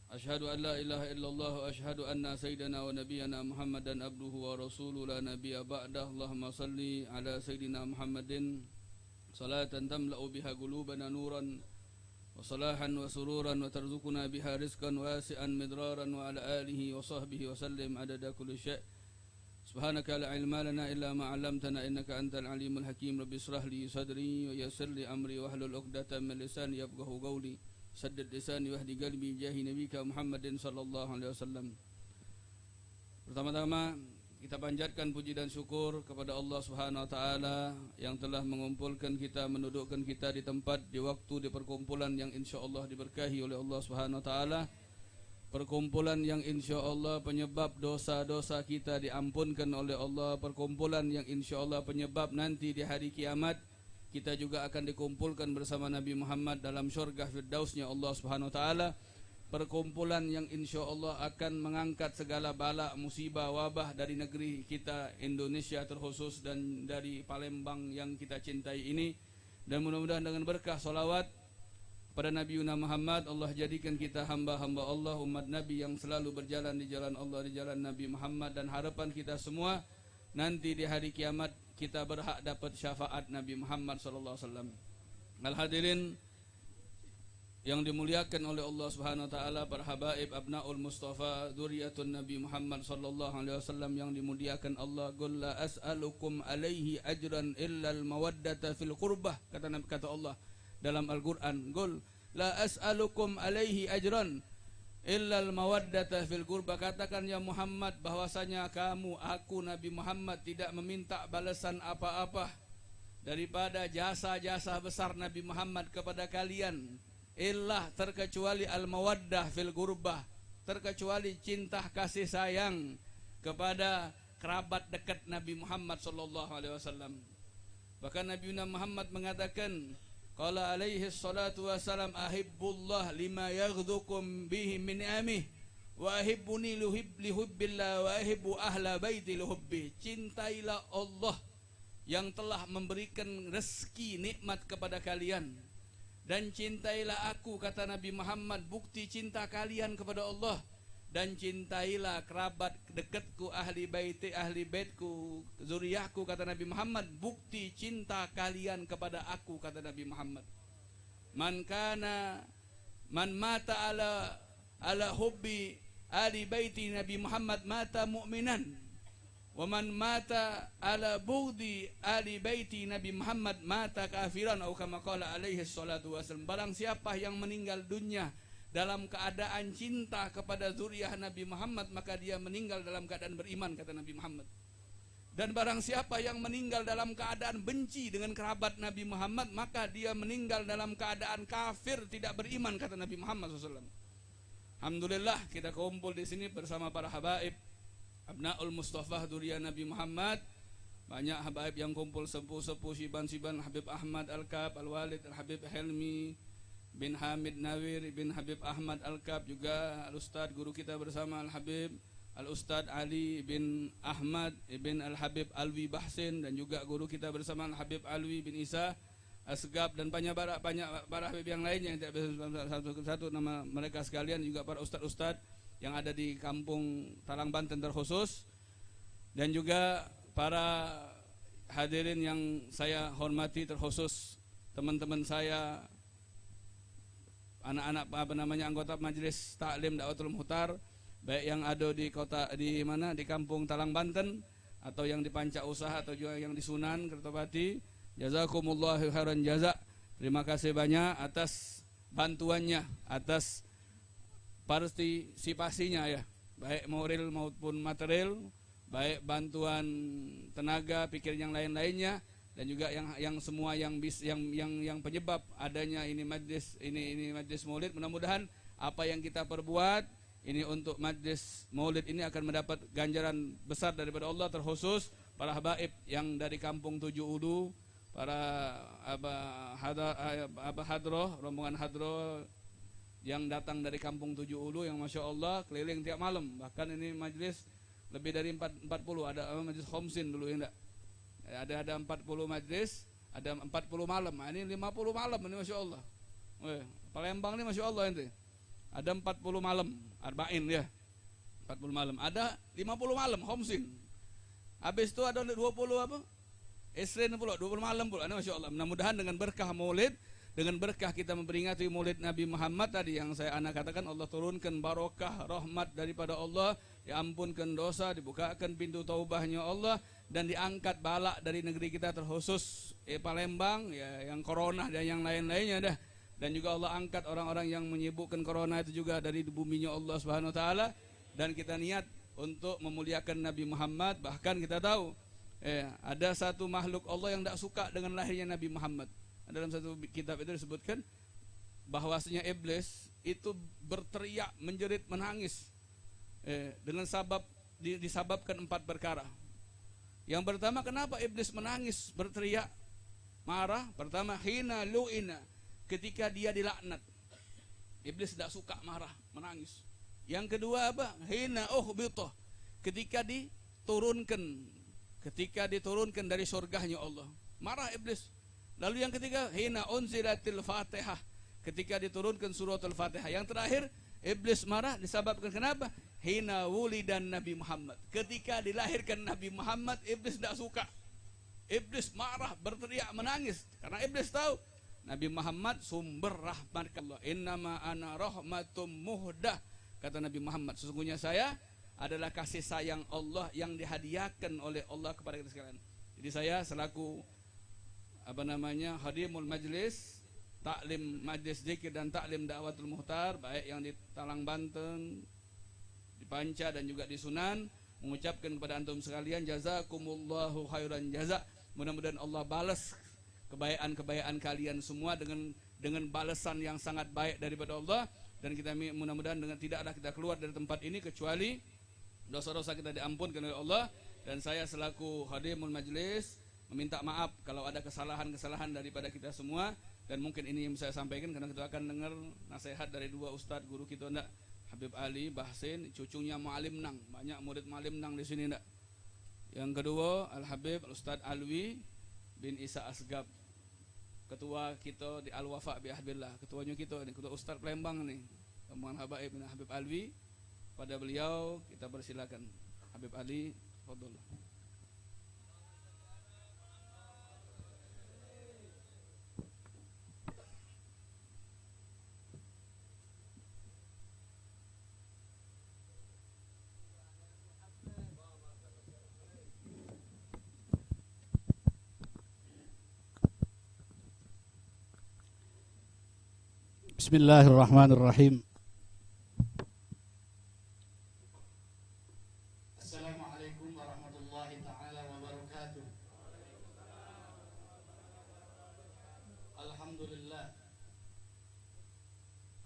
Ashhadu an la ilaha illallah wa ashhadu anna sayyidina wa nabiyyana Muhammadan abduhu wa rasuluhu la nabiyya ba'dah. Allahumma salli ala sayyidina Muhammadin salatan tamla'u biha qulubana nuran wa salahan wa sururan wa tarzuquna biha rizqan wasi'an midraran wa ala alihi wa sahbihi wa sallim adada kulli syai'. Subhanaka la ilma lana illa ma 'allamtana innaka antal alimul hakim. Rabbi israh li sadri wa yassir li amri wahlul 'uqdatam min lisani yafqahu qawli. Saddid lisani wahdi qalbi jahi nabika Muhammadin sallallahu alaihi wasallam. Pertama-tama kita panjatkan puji dan syukur kepada Allah Subhanahu wa taala yang telah mengumpulkan kita, mendudukkan kita di tempat, di waktu, di perkumpulan yang insyaallah diberkahi oleh Allah Subhanahu wa taala. Perkumpulan yang insyaallah penyebab dosa-dosa kita diampunkan oleh Allah. Perkumpulan yang insyaallah penyebab nanti di hari kiamat kita juga akan dikumpulkan bersama Nabi Muhammad dalam syurga firdausnya Allah Subhanahu wa taala. Perkumpulan yang insyaallah akan mengangkat segala bala, musibah, wabah dari negeri kita Indonesia terkhusus dan dari Palembang yang kita cintai ini. Dan mudah-mudahan dengan berkah salawat pada Nabi Muhammad, Allah jadikan kita hamba-hamba Allah, umat Nabi yang selalu berjalan di jalan Allah, di jalan Nabi Muhammad. Dan harapan kita semua nanti di hari kiamat kita berhak dapat syafaat Nabi Muhammad sallallahu alaihi wasallam. Al-hadirin yang dimuliakan oleh Allah Subhanahu wa taala, para habaib abnaul Mustafa, dzurriyyatun Nabi Muhammad sallallahu alaihi wasallam yang dimuliakan Allah. Qul la as'alukum alaihi ajran illa al-mawaddata fil qurbah, kata Allah dalam Al-Qur'an. Qul la as'alukum alaihi ajran illal mawaddata fil qurba. Katakan ya Muhammad bahwasanya aku Nabi Muhammad tidak meminta balasan apa-apa daripada jasa-jasa besar Nabi Muhammad kepada kalian, illah terkecuali al mawaddah fil qurba, terkecuali cinta kasih sayang kepada kerabat dekat Nabi Muhammad sallallahu alaihi wasallam. Bahkan Nabi Muhammad mengatakan, qala alaihi salatu wassalam, ahibbullah lima yaghdukum bihi min amih wa ahibbuni li hubbillah wa ahibbu ahla baiti li hubbi. Cintailah Allah yang telah memberikan rezeki nikmat kepada kalian, dan cintailah aku, kata Nabi Muhammad, bukti cinta kalian kepada Allah. Dan cintailah kerabat dekatku, ahli baitku, zuriyahku, kata Nabi Muhammad, bukti cinta kalian kepada aku, kata Nabi Muhammad. Man mata ala hubbi ahli baiti Nabi Muhammad mata mu'minan, wa man mata ala bugdi ahli baiti Nabi Muhammad mata kafiran, atau kama qala alaihi salatu wasallam. Barang siapa yang meninggal dunia dalam keadaan cinta kepada zuriyah Nabi Muhammad, maka dia meninggal dalam keadaan beriman, kata Nabi Muhammad. Dan barang siapa yang meninggal dalam keadaan benci dengan kerabat Nabi Muhammad, maka dia meninggal dalam keadaan kafir, tidak beriman, kata Nabi Muhammad SAW. Alhamdulillah kita kumpul di sini bersama para habaib abnaul Mustafa, zuriyah Nabi Muhammad. Banyak habaib yang kumpul, sepuh-sepuh, siban-siban, Habib Ahmad Al-Kab, Al-Walid, Al-Habib Helmi bin Hamid Nawir bin Habib Ahmad Al-Kab, juga Al-Ustadz guru kita bersama Al-Habib Al-Ustadz Ali bin Ahmad bin Al-Habib Alwi Bahsin, dan juga guru kita bersama Al-Habib Alwi bin Isa Asgab, dan banyak para habib yang lainnya yang tidak bisa satu-satu nama mereka sekalian, juga para ustadz-ustadz yang ada di kampung Talang Banten terkhusus, dan juga para hadirin yang saya hormati terkhusus teman-teman saya, anak-anak anggota Majelis Taklim Dakwatul Mukhtar, baik yang ada di kota di kampung Talang Banten, atau yang di Panca Usaha, atau juga yang di Sunan Kertopati. Jazakumullahu khairan jaza. Terima kasih banyak atas bantuannya, atas partisipasinya ya, baik moral maupun material, baik bantuan tenaga, pikir yang lain-lainnya, dan juga yang semua yang penyebab adanya ini majlis maulid. Mudah-mudahan apa yang kita perbuat ini untuk majlis maulid ini akan mendapat ganjaran besar daripada Allah, terkhusus para habaib yang dari kampung Tujuh Ulu, para hadroh, rombongan hadroh yang datang dari kampung Tujuh Ulu yang Masya Allah keliling tiap malam. Bahkan ini majlis lebih dari 40, ada majlis khomsin dulu ya enggak? Ada 40 majlis, ada 40 malam. Nah, ini 50 malam ini Masya Allah. Palembang ini Masya Allah ini. Ada 40 malam, arba'in ya. 40 malam. Ada 50 malam khomsin. Habis itu ada 20 apa? Esren pula 20 malam pula. Masya Allah. Mudah-mudahan dengan berkah maulid, dengan berkah kita memperingati maulid Nabi Muhammad tadi yang saya katakan, Allah turunkan barokah, rahmat daripada Allah, diampunkan dosa, dibukakan pintu taubahnya Allah, dan diangkat balak dari negeri kita, terkhusus Palembang ya, yang corona dan yang lain-lainnya dah. Dan juga Allah angkat orang-orang yang menyibukkan corona itu juga dari buminya Allah Subhanahu wa taala, dan kita niat untuk memuliakan Nabi Muhammad. Bahkan kita tahu ada satu makhluk Allah yang tidak suka dengan lahirnya Nabi Muhammad. Dalam satu kitab itu disebutkan bahwasanya iblis itu berteriak, menjerit, menangis dengan disababkan 4 perkara. Yang pertama, kenapa iblis menangis, berteriak, marah? Pertama, hina lu'ina, ketika dia dilaknat. Iblis tidak suka, marah, menangis. Yang kedua apa? Hina uhbita, ketika diturunkan dari surganya Allah, marah iblis. Lalu yang ketiga, hina unzilatil Fatihah, ketika diturunkan surah Al-Fatihah. Yang terakhir, iblis marah disebabkan kenapa? Hina wulidan Nabi Muhammad, ketika dilahirkan Nabi Muhammad, iblis tidak suka. Iblis marah, berteriak, menangis, karena iblis tahu Nabi Muhammad sumber rahmat Allah. Innama ana rahmatum muhdah, kata Nabi Muhammad, sesungguhnya saya adalah kasih sayang Allah yang dihadiahkan oleh Allah kepada kita sekalian. Jadi saya selaku hadimul majlis, taklim majlis zikir dan taklim dakwatul muhtar, baik yang di Talang Banten, di Panca dan juga di Sunan, mengucapkan kepada antum sekalian jazakumullahu khairan jaza. Mudah-mudahan Allah balas kebaikan kalian semua dengan balasan yang sangat baik daripada Allah, dan kita mudah-mudahan tidaklah kita keluar dari tempat ini kecuali dosa-dosa kita diampunkan oleh Allah. Dan saya selaku khadimul majlis meminta maaf kalau ada kesalahan-kesalahan daripada kita semua, dan mungkin ini yang saya sampaikan karena kita akan dengar nasihat dari 2 ustadz guru kita ndak, Habib Ali Bahsin, cucunya Mu'alim Nang, banyak murid Mu'alim Nang di sini ndak. Yang kedua Al-Habib Ustadz Alwi bin Isa Asgab, ketua kita di Al-Wafa bi Ahbillah, ketuanya kita ini, ketua Ustadz Palembang nih, Muhammad Habaib bin Habib Alwi. Pada beliau kita persilakan. Habib Ali, fadhol. Bismillahirrahmanirrahim. Assalamualaikum warahmatullahi ta'ala wabarakatuh. Alhamdulillah,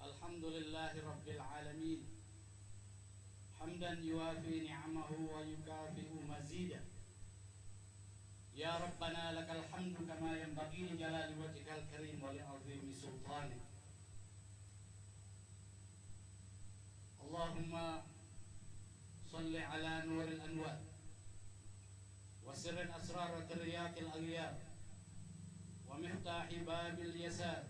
alhamdulillahi rabbil alamin, hamdan yuafi ni'amahu wa yukafi'u mazidah. Ya Rabbana lakal hamdu kama yanbaghi li jalali wajhikal karim wa li'azimi sultanik. Allahumma salli ala nuril anwar wa sirril asrar wa tiryakil aghyar wa miftahi babil yasar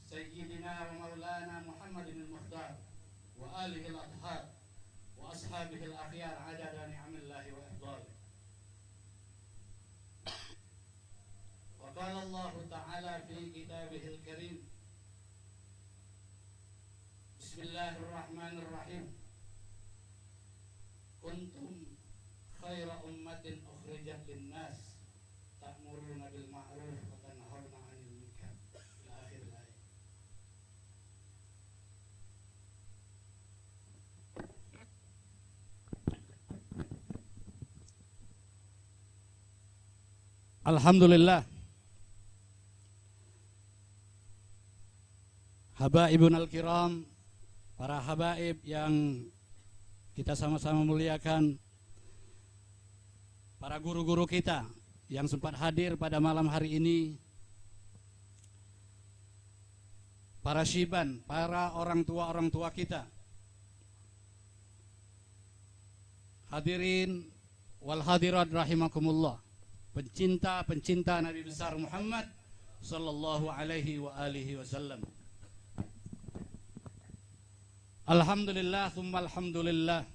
sayyidina wa maulana Muhammadin al-Mukhtar wa alihi al-athhar wa ashabihi al-akhyar adada ni'amillahi wa ifdalih. Wa qala Allah ta'ala fi kitabihil karim, Bismillahirrahmanirrahim, kuntum khaira ummatin ukhrijat linnas ta'muruna bil ma'ruf wa tanhauna 'anil munkar, ila akhir ayat. Alhamdulillah, habaibun al-kiram, para habaib yang kita sama-sama muliakan, para guru-guru kita yang sempat hadir pada malam hari ini, para syiban, para orang tua kita, hadirin wal hadirat rahimakumullah, pencinta Nabi besar Muhammad sallallahu alaihi wa alihi wasallam. Alhamdulillah, tsumma alhamdulillah.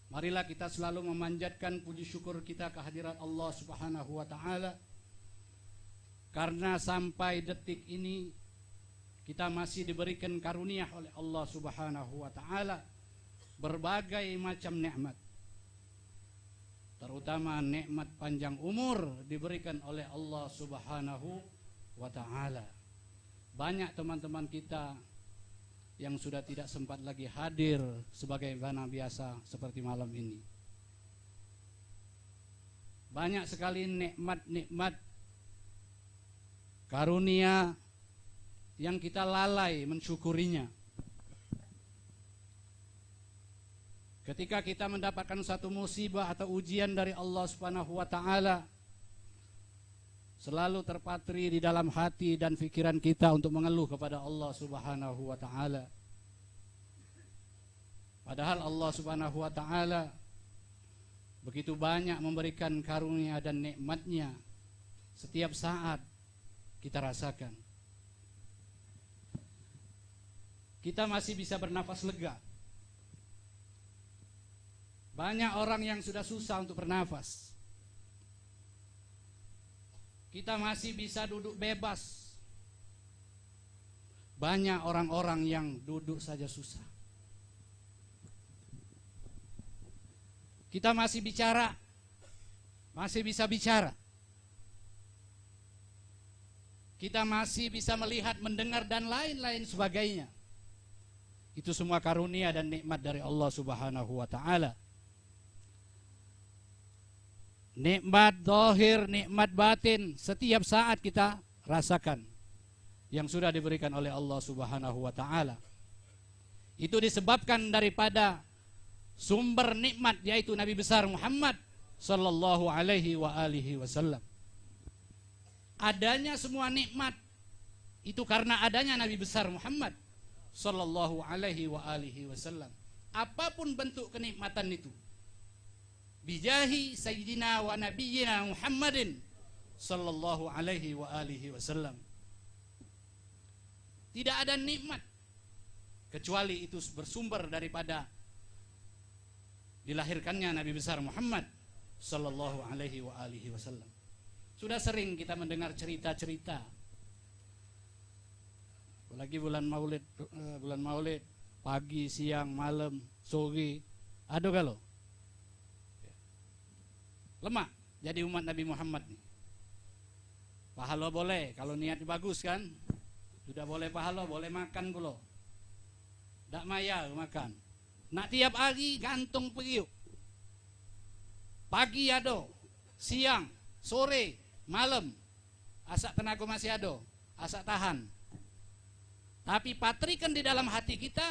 Marilah kita selalu memanjatkan puji syukur kita kehadirat Allah Subhanahu wa taala, karena sampai detik ini kita masih diberikan karunia oleh Allah Subhanahu wa taala berbagai macam nikmat. Terutama nikmat panjang umur diberikan oleh Allah Subhanahu wa taala. Banyak teman-teman kita yang sudah tidak sempat lagi hadir sebagaimana biasa seperti malam ini. Banyak sekali nikmat-nikmat karunia yang kita lalai mensyukurinya. Ketika kita mendapatkan satu musibah atau ujian dari Allah Subhanahu wa taala, selalu terpatri di dalam hati dan pikiran kita untuk mengeluh kepada Allah Subhanahu wa taala. Padahal Allah Subhanahu wa taala begitu banyak memberikan karunia dan nikmatnya setiap saat kita rasakan. Kita masih bisa bernafas lega. Banyak orang yang sudah susah untuk bernafas. Kita masih bisa duduk bebas. Banyak orang-orang yang duduk saja susah. Kita masih bicara, masih bisa bicara. Kita masih bisa melihat, mendengar dan lain-lain sebagainya. Itu semua karunia dan nikmat dari Allah Subhanahu wa taala. Nikmat zahir, nikmat batin setiap saat kita rasakan yang sudah diberikan oleh Allah Subhanahu wa taala. Itu disebabkan daripada sumber nikmat, yaitu Nabi besar Muhammad sallallahu alaihi wa alihi wasallam. Adanya semua nikmat itu karena adanya Nabi besar Muhammad sallallahu alaihi wa alihi wasallam. Apapun bentuk kenikmatan itu, bijahi sayyidina wa nabiyyina Muhammadin sallallahu alaihi wa alihi wasallam. Tidak ada nikmat kecuali itu bersumber daripada dilahirkannya Nabi besar Muhammad sallallahu alaihi wa alihi wasallam. Sudah sering kita mendengar cerita-cerita, apalagi bulan Maulid, pagi, siang, malam, sore, ada kalau lemak jadi umat Nabi Muhammad nih. Pahala boleh kalau niat bagus kan, sudah boleh pahala, boleh makan pula, tak maya makan. Nak tiap hari gantung periuk, pagi ada, siang, sore, malam, asak tenaga masih ada, asak tahan. Tapi patrikan di dalam hati kita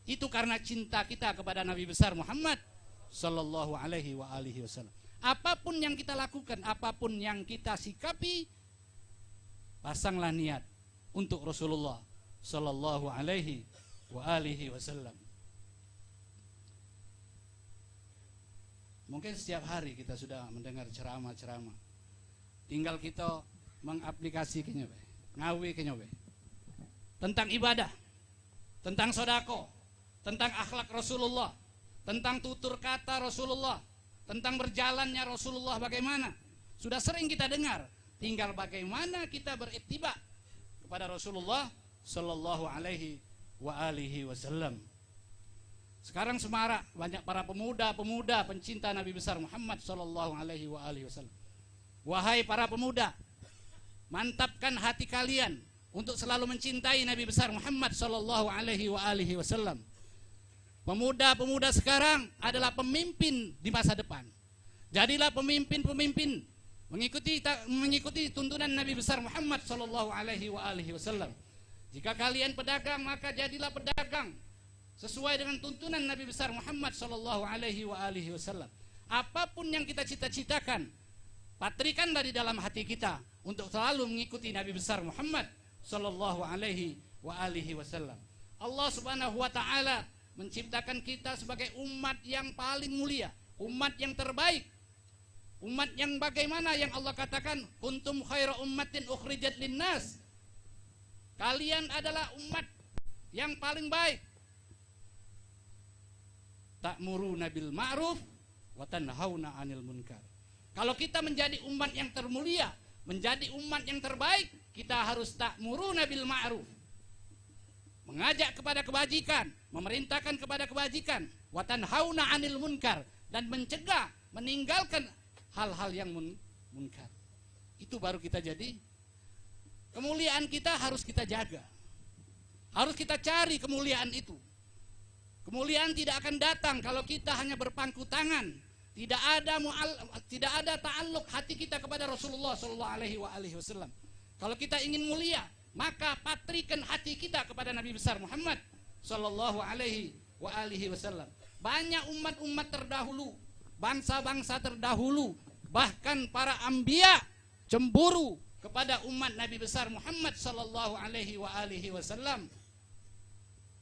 itu karena cinta kita kepada Nabi besar Muhammad sallallahu alaihi wa alihi wasallam. Apapun yang kita lakukan, apapun yang kita sikapi, pasanglah niat untuk Rasulullah sallallahu alaihi wa alihi wasallam. Mungkin setiap hari kita sudah mendengar ceramah-ceramah. Tinggal kita mengaplikasikannya, ngawikannya, tentang ibadah, tentang sodako, tentang akhlak Rasulullah, tentang tutur kata Rasulullah, tentang berjalannya Rasulullah bagaimana. Sudah sering kita dengar. Tinggal bagaimana kita berittiba kepada Rasulullah sallallahu alaihi wa alihi wasallam. Sekarang semarak banyak para pemuda-pemuda pencinta Nabi besar Muhammad sallallahu alaihi wa alihi wasallam. Wahai para pemuda, mantapkan hati kalian untuk selalu mencintai Nabi besar Muhammad sallallahu alaihi wa alihi wasallam. Pemuda-pemuda sekarang adalah pemimpin di masa depan. Jadilah pemimpin-pemimpin mengikuti tuntunan Nabi besar Muhammad sallallahu alaihi wa alihi wasallam. Jika kalian pedagang, maka jadilah pedagang sesuai dengan tuntunan Nabi besar Muhammad sallallahu alaihi wasallam. Apapun yang kita cita-citakan, patrikanlah di dalam hati kita untuk selalu mengikuti Nabi besar Muhammad sallallahu alaihi wasallam. Allah Subhanahu wa taala menciptakan kita sebagai umat yang paling mulia, umat yang terbaik. Umat yang bagaimana yang Allah katakan, kuntum khaira ummatin ukhrijat linnas. Kalian adalah umat yang paling baik. Ta'muruna bil ma'ruf wa tanhauna 'anil munkar. Kalau kita menjadi umat yang termulia, menjadi umat yang terbaik, kita harus ta'muruna bil ma'ruf. Mengajak kepada kebajikan, memerintahkan kepada kebajikan, wa tanhauna 'anil munkar, dan mencegah, meninggalkan hal-hal yang munkar. Itu baru kita jadi. Kemuliaan kita harus kita jaga. Harus kita cari kemuliaan itu. Kemuliaan tidak akan datang kalau kita hanya berpangku tangan. Tidak ada ta'alluq hati kita kepada Rasulullah sallallahu alaihi wasallam. Kalau kita ingin mulia, maka patrikan hati kita kepada Nabi besar Muhammad sallallahu alaihi wasallam. Banyak umat-umat terdahulu, bangsa-bangsa terdahulu, bahkan para anbiya cemburu kepada umat Nabi besar Muhammad sallallahu alaihi wasallam.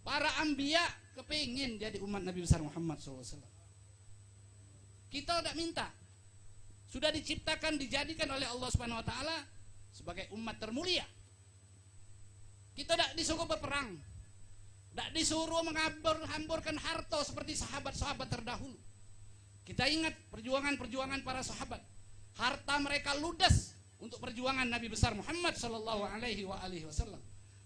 Para anbiya kepingin jadi umat Nabi besar Muhammad SAW. Kita tidak minta. Sudah diciptakan, dijadikan oleh Allah Subhanahu Wa Taala sebagai umat termulia. Kita tidak disuruh berperang, tidak disuruh menghamburkan harta seperti sahabat-sahabat terdahulu. Kita ingat perjuangan-perjuangan para sahabat. Harta mereka ludes untuk perjuangan Nabi besar Muhammad Sallallahu Alaihi Wasallam.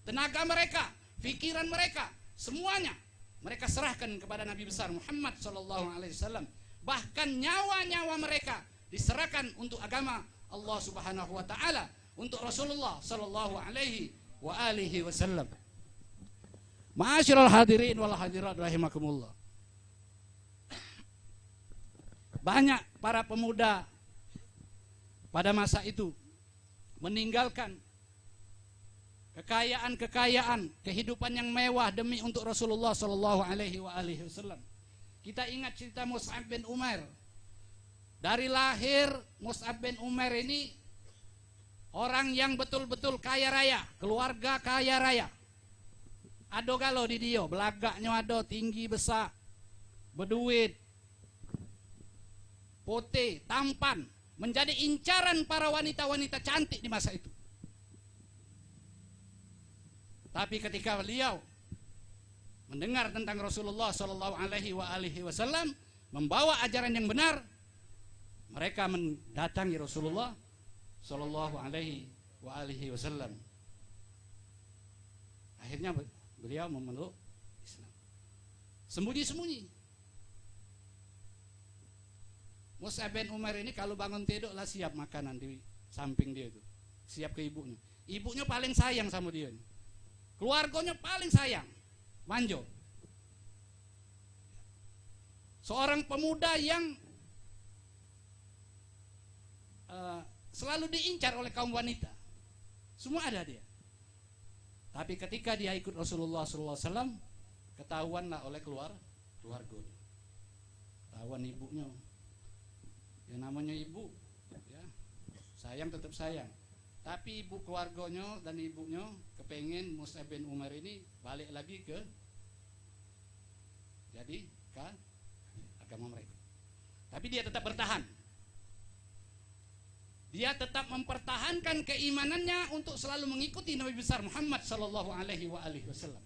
Tenaga mereka, pikiran mereka, semuanya mereka serahkan kepada Nabi besar Muhammad Sallallahu Alaihi Wasallam. Bahkan nyawa-nyawa mereka diserahkan untuk agama Allah Subhanahu Wa Taala, untuk Rasulullah Sallallahu Alaihi Wasallam. Ma'asyiral hadirin wal hadirat rahimakumullah. Banyak para pemuda pada masa itu meninggalkan kekayaan, kehidupan yang mewah demi untuk Rasulullah Sallallahu Alaihi Wasallam. Kita ingat cerita Mus'ab bin Umair. Dari lahir Mus'ab bin Umair ini orang yang betul-betul kaya raya, keluarga kaya raya. Ado galo di dia, belagaknya ado, tinggi besar, berduit, putih, tampan, menjadi incaran para wanita-wanita cantik di masa itu. Tapi ketika beliau mendengar tentang Rasulullah Sallallahu Alaihi Wasallam membawa ajaran yang benar, mereka mendatangi Rasulullah Sallallahu Alaihi Wasallam. Akhirnya beliau memeluk Islam. Sembunyi-sembunyi. Mus'ab bin Umair ini kalau bangun tidur lah siap makanan di samping dia itu, siap ke ibunya. Ibunya paling sayang sama dia ini. Keluarganya paling sayang, manjo. Seorang pemuda yang selalu diincar oleh kaum wanita. Semua ada dia. Tapi ketika dia ikut Rasulullah SAW, ketahuanlah oleh keluarganya. Ketahuan ibunya. Ya namanya ibu, ya, sayang tetap sayang. Tapi ibu keluarganya dan ibunya kepengen Mus'ab bin Umair ini balik lagi ke agama mereka. Tapi dia tetap bertahan. Dia tetap mempertahankan keimanannya untuk selalu mengikuti Nabi besar Muhammad Sallallahu Alaihi Wasallam.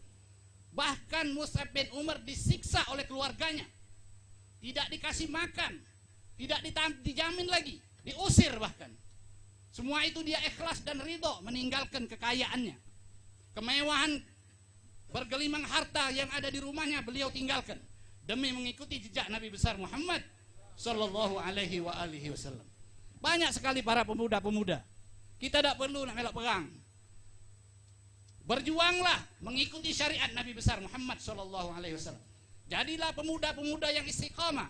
Bahkan Mus'ab bin Umair disiksa oleh keluarganya, tidak dikasih makan, tidak dijamin lagi, diusir bahkan. Semua itu dia ikhlas dan ridho meninggalkan kekayaannya. Kemewahan bergelimang harta yang ada di rumahnya beliau tinggalkan demi mengikuti jejak Nabi besar Muhammad Sallallahu Alaihi Wasallam. Banyak sekali para pemuda-pemuda. Kita tidak perlu nak melak perang. Berjuanglah mengikuti syariat Nabi besar Muhammad Sallallahu Alaihi Wasallam. Jadilah pemuda-pemuda yang istiqamah.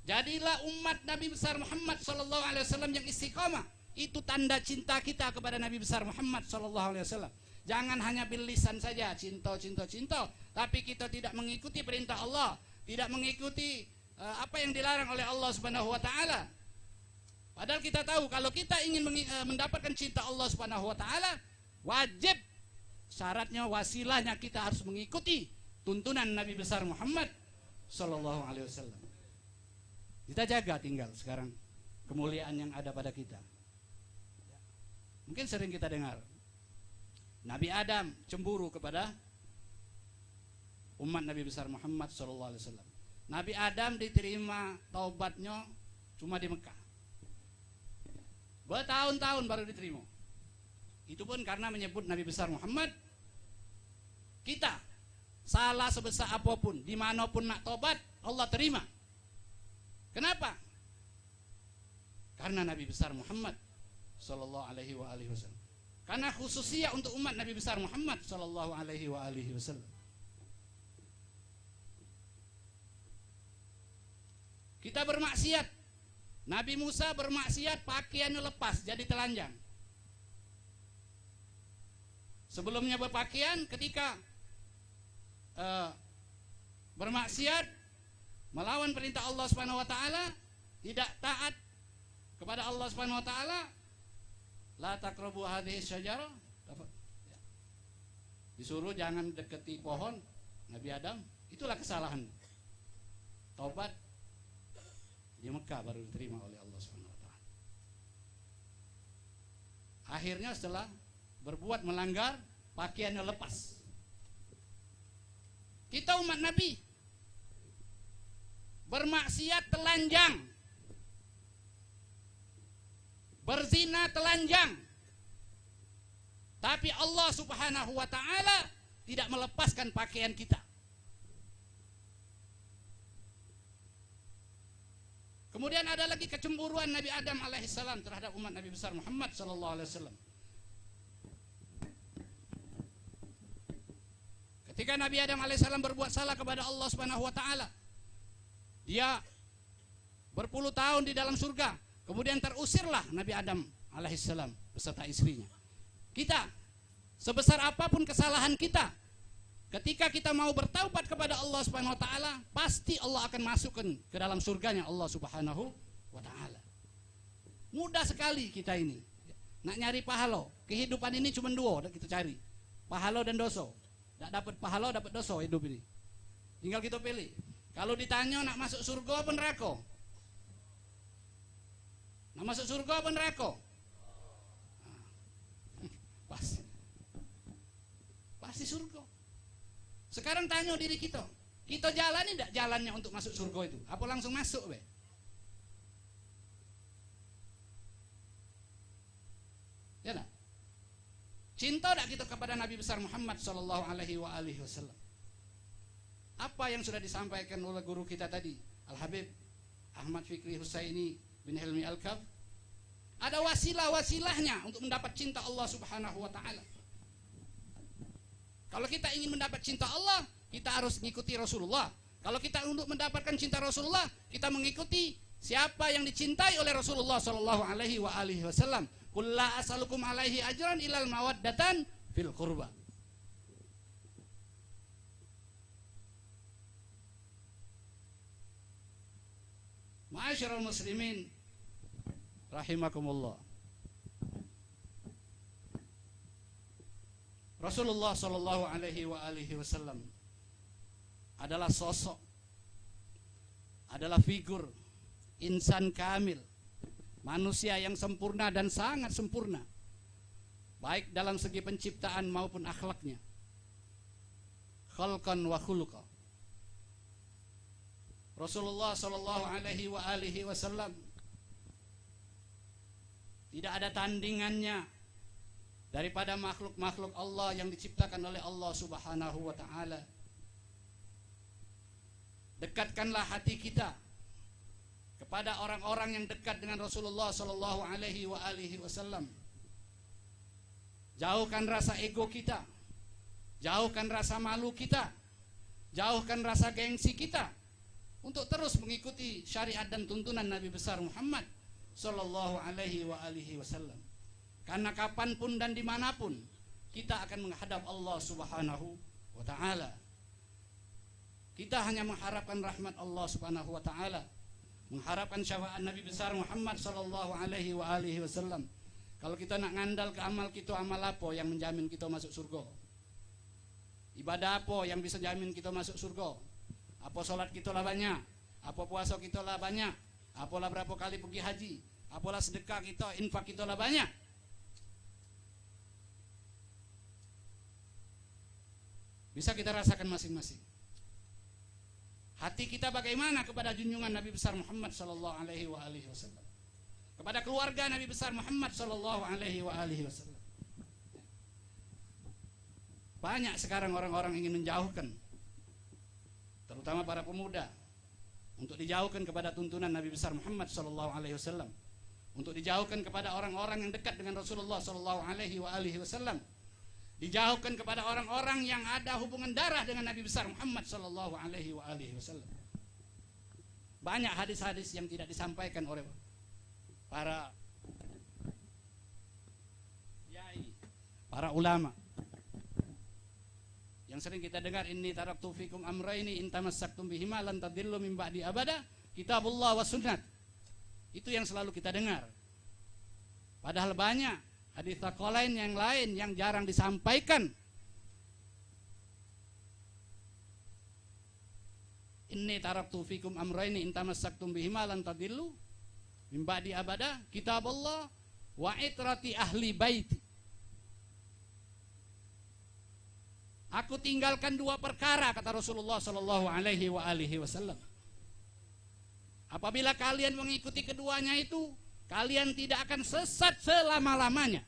Jadilah umat Nabi besar Muhammad Sallallahu Alaihi Wasallam yang istiqamah. Itu tanda cinta kita kepada Nabi besar Muhammad Sallallahu Alaihi Wasallam. Jangan hanya bil lisan saja, cinta, tapi kita tidak mengikuti perintah Allah, tidak mengikuti apa yang dilarang oleh Allah Subhanahu wa taala. Padahal kita tahu kalau kita ingin mendapatkan cinta Allah Subhanahu wa taala, wajib syaratnya, wasilahnya kita harus mengikuti tuntunan Nabi besar Muhammad sallallahu alaihi wasallam. Kita jaga tinggal sekarang kemuliaan yang ada pada kita. Mungkin sering kita dengar Nabi Adam cemburu kepada umat Nabi besar Muhammad sallallahu alaihi wasallam. Nabi Adam diterima taubatnya cuma di Mekah. Bertahun-tahun baru diterima. Itu pun karena menyebut Nabi besar Muhammad. Kita salah sebesar apapun, dimanapun nak tobat, Allah terima. Kenapa? Karena Nabi besar Muhammad sallallahu alaihi wasallam. Karena khususnya untuk umat Nabi besar Muhammad sallallahu alaihi wasallam. Kita bermaksiat. Nabi Musa bermaksiat, pakaiannya lepas jadi telanjang. Sebelumnya berpakaian, ketika bermaksiat melawan perintah Allah Subhanahu wa taala, tidak taat kepada Allah Subhanahu wa taala, la taqrabu hadhihi syajarah. Disuruh jangan deketi pohon Nabi Adam, itulah kesalahan. Taubat di Mekah baru diterima oleh Allah Subhanahu wa taala. Akhirnya setelah berbuat melanggar, pakaiannya lepas. Kita umat Nabi bermaksiat telanjang, berzina telanjang, tapi Allah Subhanahu wa taala tidak melepaskan pakaian kita. Kemudian ada lagi kecemburuan Nabi Adam alaihissalam terhadap umat Nabi besar Muhammad sallallahu alaihi wasallam. Ketika Nabi Adam alaihissalam berbuat salah kepada Allah Subhanahu wa taala, dia berpuluh tahun di dalam surga, kemudian terusirlah Nabi Adam alaihissalam beserta istrinya. Kita sebesar apapun kesalahan kita, ketika kita mau bertaubat kepada Allah Subhanahu wa taala, pasti Allah akan masukkan ke dalam surganya Allah Subhanahu wa taala. Mudah sekali kita ini. Nak nyari pahala, kehidupan ini cuma dua kita cari. Pahala dan dosa. Tak dapat pahala, dapat dosa hidup ini. Tinggal kita pilih. Kalau ditanya nak masuk surga apa neraka? Nak masuk surga apa neraka? Pasti surga. Sekarang tanya diri kita jalani tidak jalannya untuk masuk surga itu? Apa langsung masuk be? Ya tak? Cinta tak kita kepada Nabi besar Muhammad sallallahu alaihi wasallam? Apa yang sudah disampaikan oleh guru kita tadi, Al-Habib Ahmad Fikri Husaini bin Hilmi Al-Kaf, ada wasilah-wasilahnya untuk mendapat cinta Allah Subhanahu wa taala. Kalau kita ingin mendapat cinta Allah, kita harus mengikuti Rasulullah. Kalau kita untuk mendapatkan cinta Rasulullah, kita mengikuti siapa yang dicintai oleh Rasulullah sallallahu alaihi wasallam. Qul la as'alukum alaihi ajran ilal mawaddatan fil qurba. Ma'asyiral muslimin rahimakumullah. Rasulullah sallallahu alaihi wasallam adalah sosok, adalah figur insan kamil, manusia yang sempurna dan sangat sempurna, baik dalam segi penciptaan maupun akhlaknya. Khalqan wa khuluqa. Rasulullah sallallahu alaihi wasallam tidak ada tandingannya daripada makhluk-makhluk Allah yang diciptakan oleh Allah Subhanahu wa taala. Dekatkanlah hati kita kepada orang-orang yang dekat dengan Rasulullah sallallahu alaihi wasallam. Jauhkan rasa ego kita, jauhkan rasa malu kita, jauhkan rasa gengsi kita untuk terus mengikuti syariat dan tuntunan Nabi besar Muhammad sallallahu alaihi wasallam. Karena kapanpun dan dimanapun kita akan menghadap Allah Subhanahu wa ta'ala. Kita hanya mengharapkan rahmat Allah Subhanahu wa ta'ala, mengharapkan syafaat Nabi besar Muhammad sallallahu alaihi wasallam. Kalau kita nak ngandal ke amal kita, amal apa yang menjamin kita masuk surga? Ibadah apa yang bisa jamin kita masuk surga? Apa salat kita lah banyak? Apa puasa kita lah banyak? Apalah berapa kali pergi haji? Apalah sedekah kita, infak kita lah banyak? Bisa kita rasakan masing-masing. Hati kita bagaimana kepada junjungan Nabi besar Muhammad sallallahu alaihi wasallam, kepada keluarga Nabi besar Muhammad sallallahu alaihi wasallam. Banyak sekarang orang-orang ingin menjauhkan, terutama para pemuda, untuk dijauhkan kepada tuntunan Nabi besar Muhammad sallallahu alaihi wasallam, untuk dijauhkan kepada orang-orang yang dekat dengan Rasulullah sallallahu alaihi wasallam, dijauhkan kepada orang-orang yang ada hubungan darah dengan Nabi besar Muhammad sallallahu alaihi wasallam. Banyak hadis-hadis yang tidak disampaikan oleh para kiai, para ulama, yang sering kita dengar, inni taraktu fikum amraini in tamassaktum bihima lan tadillu min ba'di abada, kitabullah wa sunnat. Itu yang selalu kita dengar. Padahal banyak hadis tsaqalain yang lain yang jarang disampaikan. Inni taraktu fikum amraini in tamassaktum bihima lan tadillu min ba'di abada, kitabullah wa itrati ahli baiti. Aku tinggalkan dua perkara, kata Rasulullah sallallahu alaihi wasallam. Apabila kalian mengikuti keduanya itu, kalian tidak akan sesat selama-lamanya.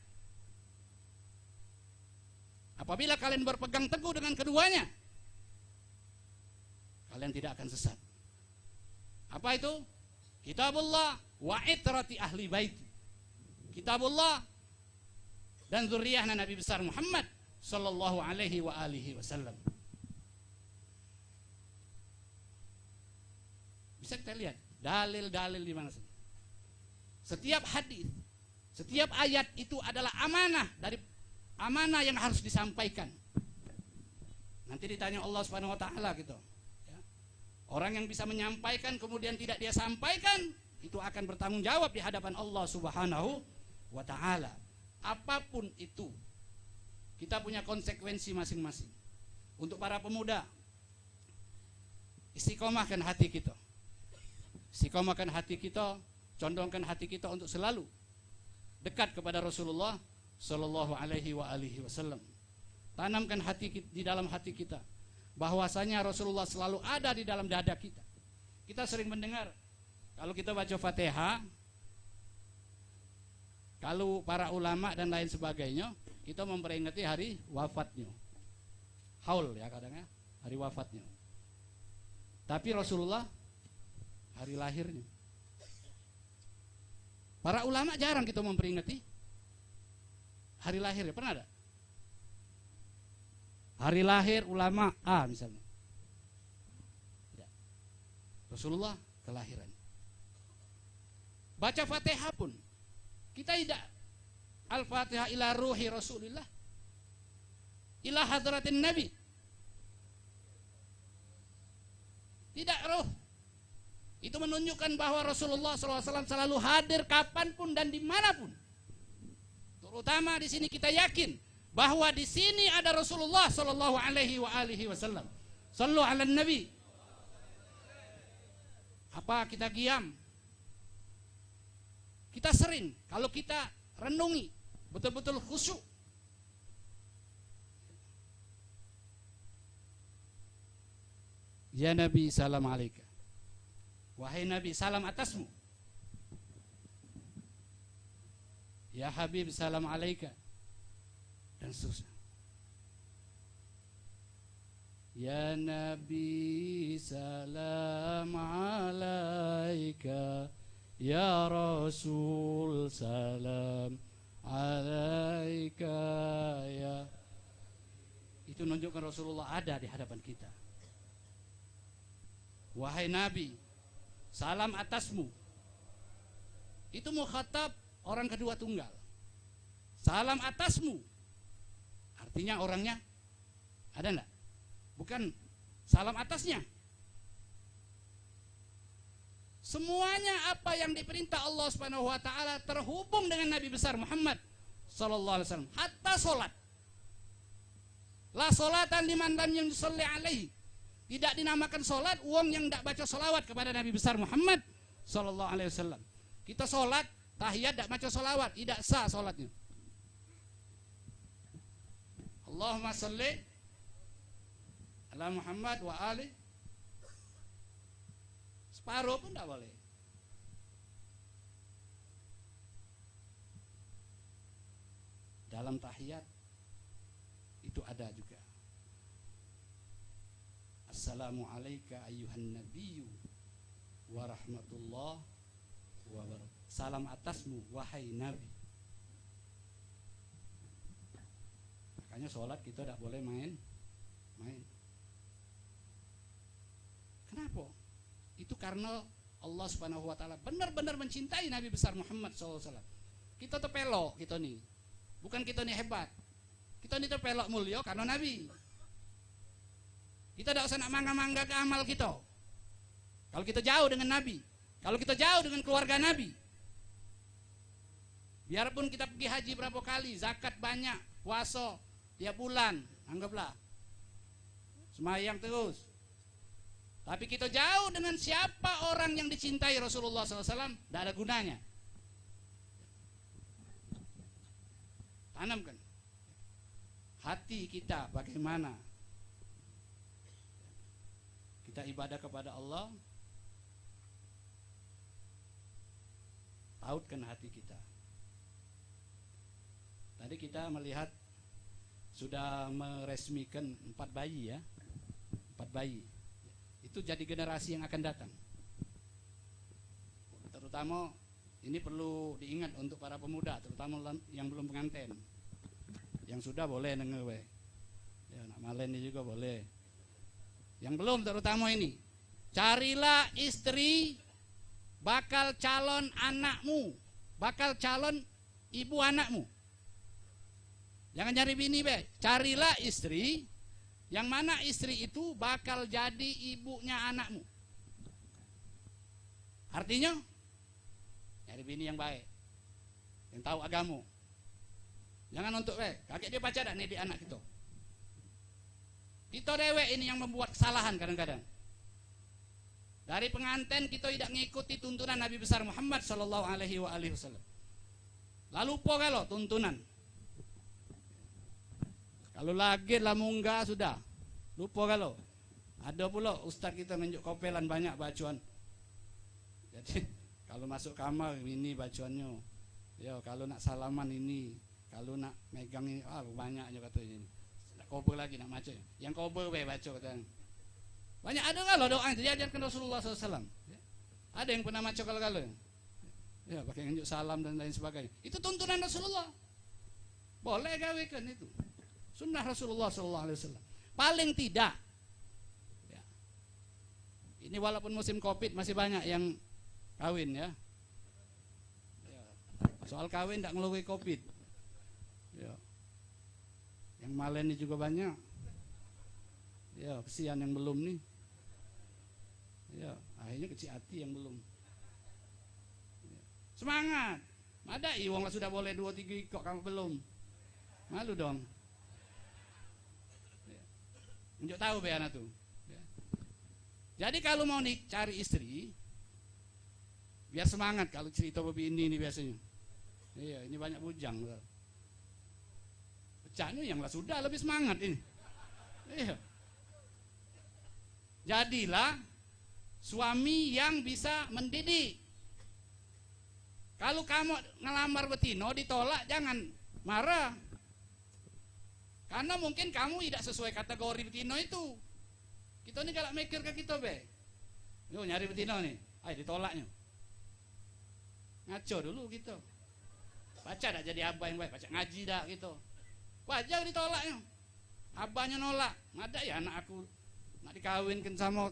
Apabila kalian berpegang teguh dengan keduanya, kalian tidak akan sesat. Apa itu? Kitabullah wa itrati ahli baiti. Kitabullah dan zuriyahna Nabi besar Muhammad sallallahu alaihi wasallam. Bisa kita lihat dalil-dalil di mana saja. Setiap hadis, setiap ayat itu adalah amanah, dari amanah yang harus disampaikan. Nanti ditanya Allah Subhanahu wa taala gitu. Ya. Orang yang bisa menyampaikan kemudian tidak dia sampaikan, itu akan bertanggung jawab di hadapan Allah Subhanahu wa taala. Apapun itu, kita punya konsekuensi masing-masing. Untuk para pemuda, istiqomahkan hati kita. Istiqomahkan hati kita, condongkan hati kita untuk selalu dekat kepada Rasulullah sallallahu alaihi wasallam. Tanamkan hati di dalam hati kita bahwasanya Rasulullah selalu ada di dalam dada kita. Kita sering mendengar kalau kita baca Fatihah, kalau para ulama dan lain sebagainya, kita memperingati hari wafatnya. Haul ya kadang ya, hari wafatnya. Tapi Rasulullah hari lahirnya. Para ulama jarang kita memperingati hari lahir, ya pernah ada? Hari lahir ulama A misalnya. Ya. Rasulullah kelahiran. Baca Fatihah pun kita tidak Al-Fatihah ila ruhi Rasulillah, ila hadratin Nabi. Tidak roh. Itu menunjukkan bahwa Rasulullah SAW selalu hadir kapanpun dan dimanapun. Terutama di sini kita yakin bahwa di sini ada Rasulullah Sallallahu Alaihi Wasallam. Sallu ala Nabi. Apa kita diam? Kita sering kalau kita renungi betul-betul khusyuk. Ya Nabi salam alaika. Wahai Nabi, salam atasmu. Ya Habib, salam alaika. Dan seterusnya. Ya Nabi, salam alaika. Ya Rasul, salam alaika. Ya. Itu menunjukkan Rasulullah ada di hadapan kita. Wahai Nabi, salam atasmu. Itu mukhatab orang kedua tunggal. Salam atasmu. Artinya orangnya ada enggak? Bukan salam atasnya. Semuanya apa yang diperintah Allah Subhanahu wa taala terhubung dengan Nabi besar Muhammad sallallahu alaihi wasallam. Hatta salat. La salatan liman lam yusalli alaihi. Tidak dinamakan salat wong yang tidak baca salawat kepada Nabi besar Muhammad sallallahu alaihi wasallam. Kita salat, tahiyat tidak baca salawat, tidak sah salatnya. Allahumma salli ala Muhammad wa ali. Separuh pun tidak boleh. Dalam tahiyat itu ada juga. Assalamu alayka ayyuhan nabiyyu wa rahmatullah wa barakatuh. Salam atasmu wahai nabi. Makanya sholat kita tidak boleh main. Kenapa? Itu karena Allah Subhanahu wa taala benar-benar mencintai Nabi besar Muhammad SAW. Kita terpelok kita nih. Bukan kita nih hebat. Kita nih terpelok mulia karena Nabi. Kita tidak usah nak mangga-mangga ke amal kita. Kalau kita jauh dengan Nabi, kalau kita jauh dengan keluarga Nabi, biarpun kita pergi haji berapa kali, zakat banyak, puasa tiap bulan, anggaplah semayang terus, tapi kita jauh dengan siapa orang yang dicintai Rasulullah SAW, tidak ada gunanya. Tanamkan hati kita bagaimana kita ibadah kepada Allah, tautkan hati kita. Tadi kita melihat sudah meresmikan 4 bayi ya, 4 bayi. Itu jadi generasi yang akan datang. Terutama ini perlu diingat untuk para pemuda, terutama yang belum pengantin. Yang sudah boleh dengar, ya, nak malen juga boleh. Yang belum terutama ini, carilah istri bakal calon anakmu, bakal calon ibu anakmu. Jangan cari bini carilah istri yang mana istri itu bakal jadi ibunya anakmu. Artinya cari bini yang baik, yang tahu agama. Jangan untuk kakek dia baca dah nih di anak kita. Kita dewek ini yang membuat kesalahan kadang-kadang. Dari pengantin kita tidak mengikuti tuntunan Nabi besar Muhammad sallallahu alaihi wasallam. Lalu lupa kalau tuntunan. Kalau lagi lah munggah sudah. Lupa kalau. Ada pula ustaz kita nunjuk kopelan banyak bacuan. Jadi kalau masuk kamar ini bacuannya. Ya kalau nak salaman ini, kalau nak megang ini banyak aja katanya. Kober lagi nak baca. Yang kober baca katanya. Banyak ada kalau doa yang diajarkan Rasulullah SAW. Ada yang pernah baca kalau ya pakai nunjuk salam dan lain sebagainya. Itu tuntunan Rasulullah. Boleh gawekan itu. Sunnah Rasulullah SAW. Paling tidak. Ya. Ini walaupun musim Covid masih banyak yang kawin ya. Soal kawin tidak ngeluhi Covid. Ya. Yang malen ini juga banyak. Ya, kesian yang belum nih. Ya, akhirnya kecil hati yang belum. Ya. Semangat. Ada wong lah sudah boleh 2-3 kok kamu belum. Malu dong. Ya. Unjuk tahu be anak tuh. Ya. Jadi kalau mau nih cari istri, biar semangat kalau cerita begini ini biasanya. Iya, ini banyak bujang. Pecahnya yang lah sudah lebih semangat ini. Iya. Jadilah suami yang bisa mendidik. Kalau kamu ngelamar betino ditolak jangan marah. Karena mungkin kamu tidak sesuai kategori betino itu. Kita ini kalau mikir ke kita be. Yo nyari betino nih, ayo ditolaknya. Ngaco dulu gitu. Baca dah jadi abah yang baik, baca ngaji dah gitu. Wajar ditolaknya. Abahnya nolak. Ada ya anak aku nak dikawinkan sama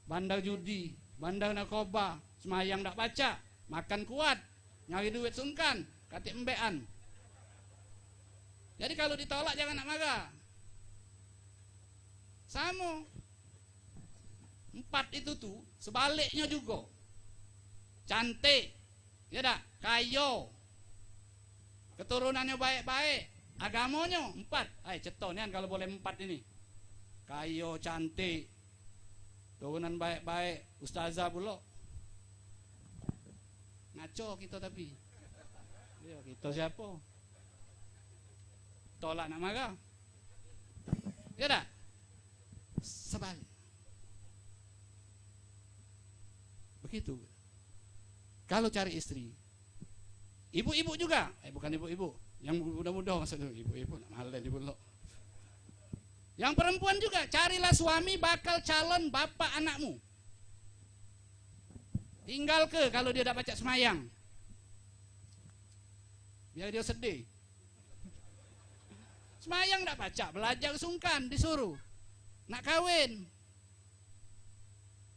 bandar judi, bandar narkoba, semayang tak baca, makan kuat, nyari duit sungkan, katik embean. Jadi kalau ditolak jangan nak marah. Sama. 4 itu tuh sebaliknya juga. Cantik, ya dak, kayo, keturunannya baik-baik, agamanya 4. Cetonian kalau boleh 4 ini. Kayo, cantik, turunan baik-baik, ustazah pula. Ngaco kita tapi. Ya, kita siapa? Tolak nak marah. Ya dak? Sebalik. Begitu. Kalau cari istri, ibu-ibu juga, bukan ibu-ibu, yang muda-muda maksudnya, ibu-ibu, mahal dan ibu lo. Yang perempuan juga, carilah suami bakal calon bapak anakmu. Tinggal ke kalau dia tidak baca semayang, biar dia sedih. Semayang tidak baca, belajar sungkan, disuruh, nak kawin.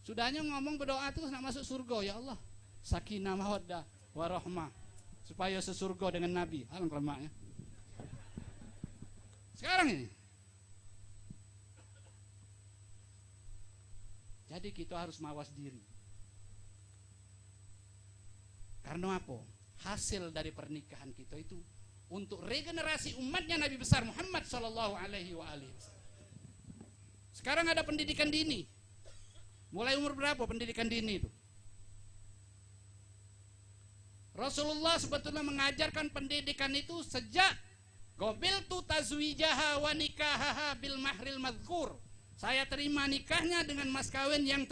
Sudahnya ngomong berdoa terus nak masuk surga, ya Allah. Sakinah mawaddah warahmah, supaya sesurga dengan Nabi. Alangkah lemaknya. Sekarang ini. Jadi kita harus mawas diri. Karena apa? Hasil dari pernikahan kita itu untuk regenerasi umatnya Nabi besar Muhammad sallallahu alaihi wasallam. Sekarang ada pendidikan dini. Mulai umur berapa pendidikan dini itu? Rasulullah sebetulnya mengajarkan pendidikan itu sejak qabiltu tazwijaha wa nikahaha bil mahril madhkur. Saya terima nikahnya dengan mas kawin yang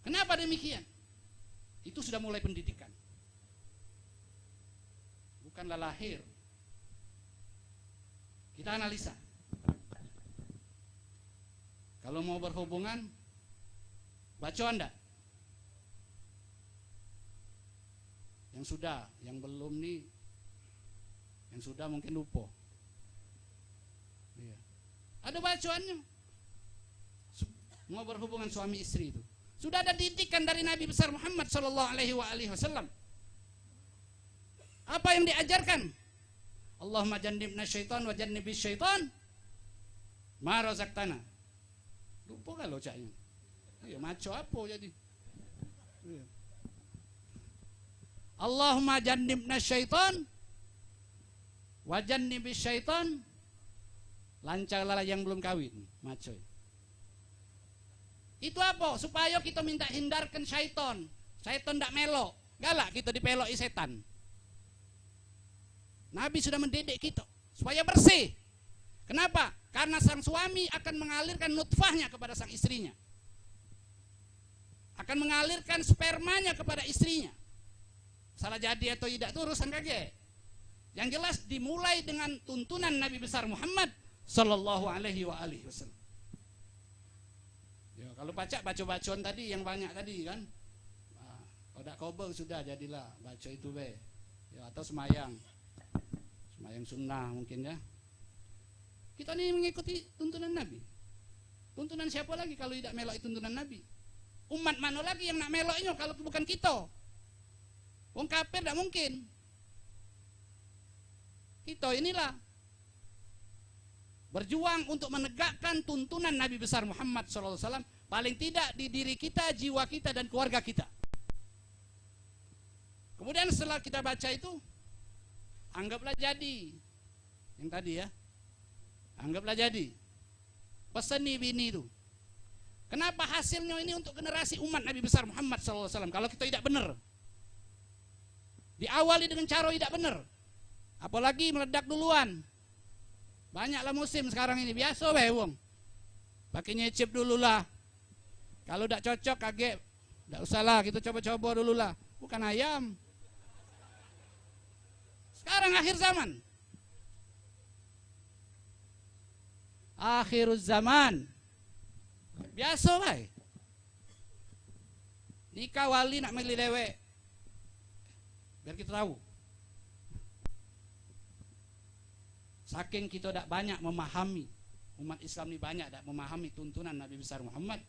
Kenapa demikian? Itu sudah mulai pendidikan. Bukanlah lahir. Kita analisa. Kalau mau berhubungan, baca anda. Yang sudah, yang belum nih, yang sudah mungkin lupa. Iya. Ada bacaannya. Mau berhubungan suami istri itu. Sudah ada didikan dari Nabi besar Muhammad sallallahu alaihi wasallam. Apa yang diajarkan? Allahumma jannibna syaitan wa jannibis syaitan ma razaqtana. Lupa kalau caknya. Iya, maco apa jadi? Iya. Allahumma jannibna syaitan wa jannibis syaitan. Lancarlah yang belum kawin, maco. Itu apa? Supaya kita minta hindarkan syaitan. Syaitan tidak melok, galak kita dipeloi setan. Nabi sudah mendidik kita supaya bersih. Kenapa? Karena sang suami akan mengalirkan nutfahnya kepada sang istrinya. Akan mengalirkan spermanya kepada istrinya. Salah jadi atau tidak itu urusan kage. Yang jelas dimulai dengan tuntunan Nabi besar Muhammad sallallahu alaihi wasallam. Ya, kalau baca-bacaan tadi yang banyak tadi kan. Nah, kalau tak kober sudah jadilah baca itu be. Ya, atau semayang. Semayang sunnah mungkin ya. Kita ini mengikuti tuntunan Nabi. Tuntunan siapa lagi kalau tidak melok tuntunan Nabi? Umat mana lagi yang nak meloknya kalau bukan kita? Wong kafir tidak mungkin. Kita inilah berjuang untuk menegakkan tuntunan Nabi besar Muhammad SAW. Paling tidak di diri kita, jiwa kita, dan keluarga kita. Kemudian setelah kita baca itu, anggaplah jadi. Yang tadi ya. Anggaplah jadi. Pesan nih bini itu. Kenapa hasilnya ini untuk generasi umat Nabi besar Muhammad SAW? Kalau kita tidak benar. Diawali dengan cara tidak benar. Apalagi meledak duluan. Banyaklah musim sekarang ini. Biasa weh wong. Pakai nyecip dulu lah. Kalau tidak cocok kaget. Tidak usahlah kita coba-coba dulu lah. Bukan ayam. Sekarang akhir zaman. Akhirul zaman. Biasa baik. Nikah wali nak milih dewek. Biar kita tahu. Saking kita tidak banyak memahami. Umat Islam ini banyak tidak memahami tuntunan Nabi besar Muhammad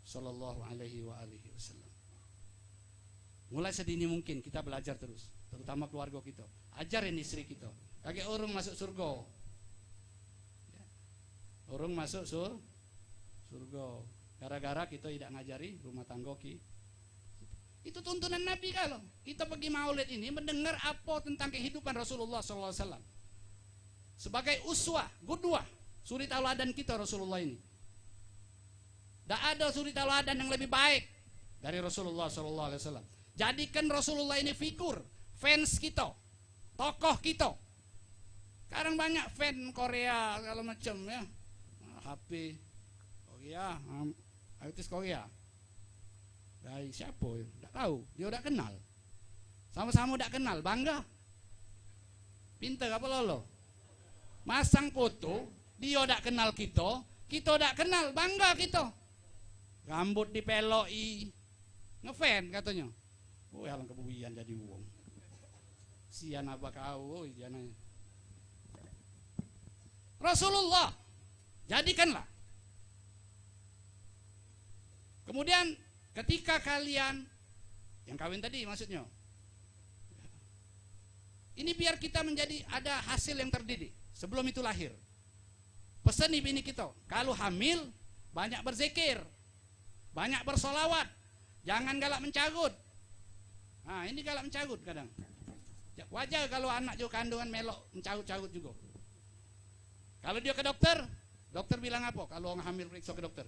sallallahu alaihi wasallam. Mulai sedini mungkin kita belajar terus, terutama keluarga kita. Ajarin istri kita. Kagak orang masuk surga. Ya. Orang masuk surga. Gara-gara kita tidak ngajari rumah tangga ki. Itu tuntunan Nabi kalau kita pergi maulid ini mendengar apa tentang kehidupan Rasulullah SAW. Sebagai uswah, qudwah, suri tauladan kita Rasulullah ini. Tidak ada suri tauladan yang lebih baik dari Rasulullah SAW. Jadikan Rasulullah ini figur, fans kita, tokoh kita. Sekarang banyak fan Korea segala macam ya, HP Korea, artis Korea. Dari siapa? Tidak tahu, dia tidak kenal. Sama-sama tidak kenal, bangga. Pintar apa lolo? Masang foto, dia tidak kenal kita tidak kenal, bangga kita. Rambut dipeloi, ngefan katanya. Oh yang kebuian jadi uang. Sian apa kau? Oh jangan. Rasulullah, jadikanlah. Kemudian ketika kalian yang kawin tadi maksudnya, ini biar kita menjadi ada hasil yang terdidik sebelum itu lahir. Pesan bini kita, kalau hamil banyak berzikir, banyak bersolawat, jangan galak mencagut. Nah ini galak mencagut kadang. Wajar kalau anak juga kandungan melok mencagut-cagut juga. Kalau dia ke dokter, dokter bilang apa? Kalau orang hamil periksa ke dokter,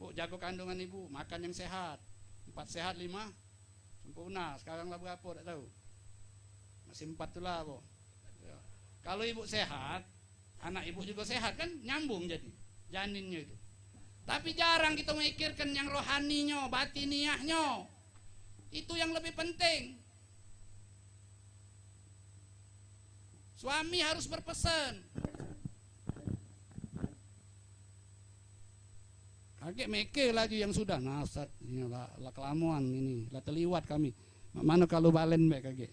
Bu, jago kandungan ibu, makan yang sehat, 4 sehat 5 sempurna. Sekarang lah berapa tak tahu, masih 4 tu lah Bu. Ya. Kalau ibu sehat, anak ibu juga sehat kan, nyambung jadi janinnya itu. Tapi jarang kita memikirkan yang rohaninya, batiniahnya. Itu yang lebih penting. Suami harus berpesan. Kakek mikir lagi yang sudah nasat, ini lah kelamuan ini, lah terliwat kami. Mana kalau balen baik kakek?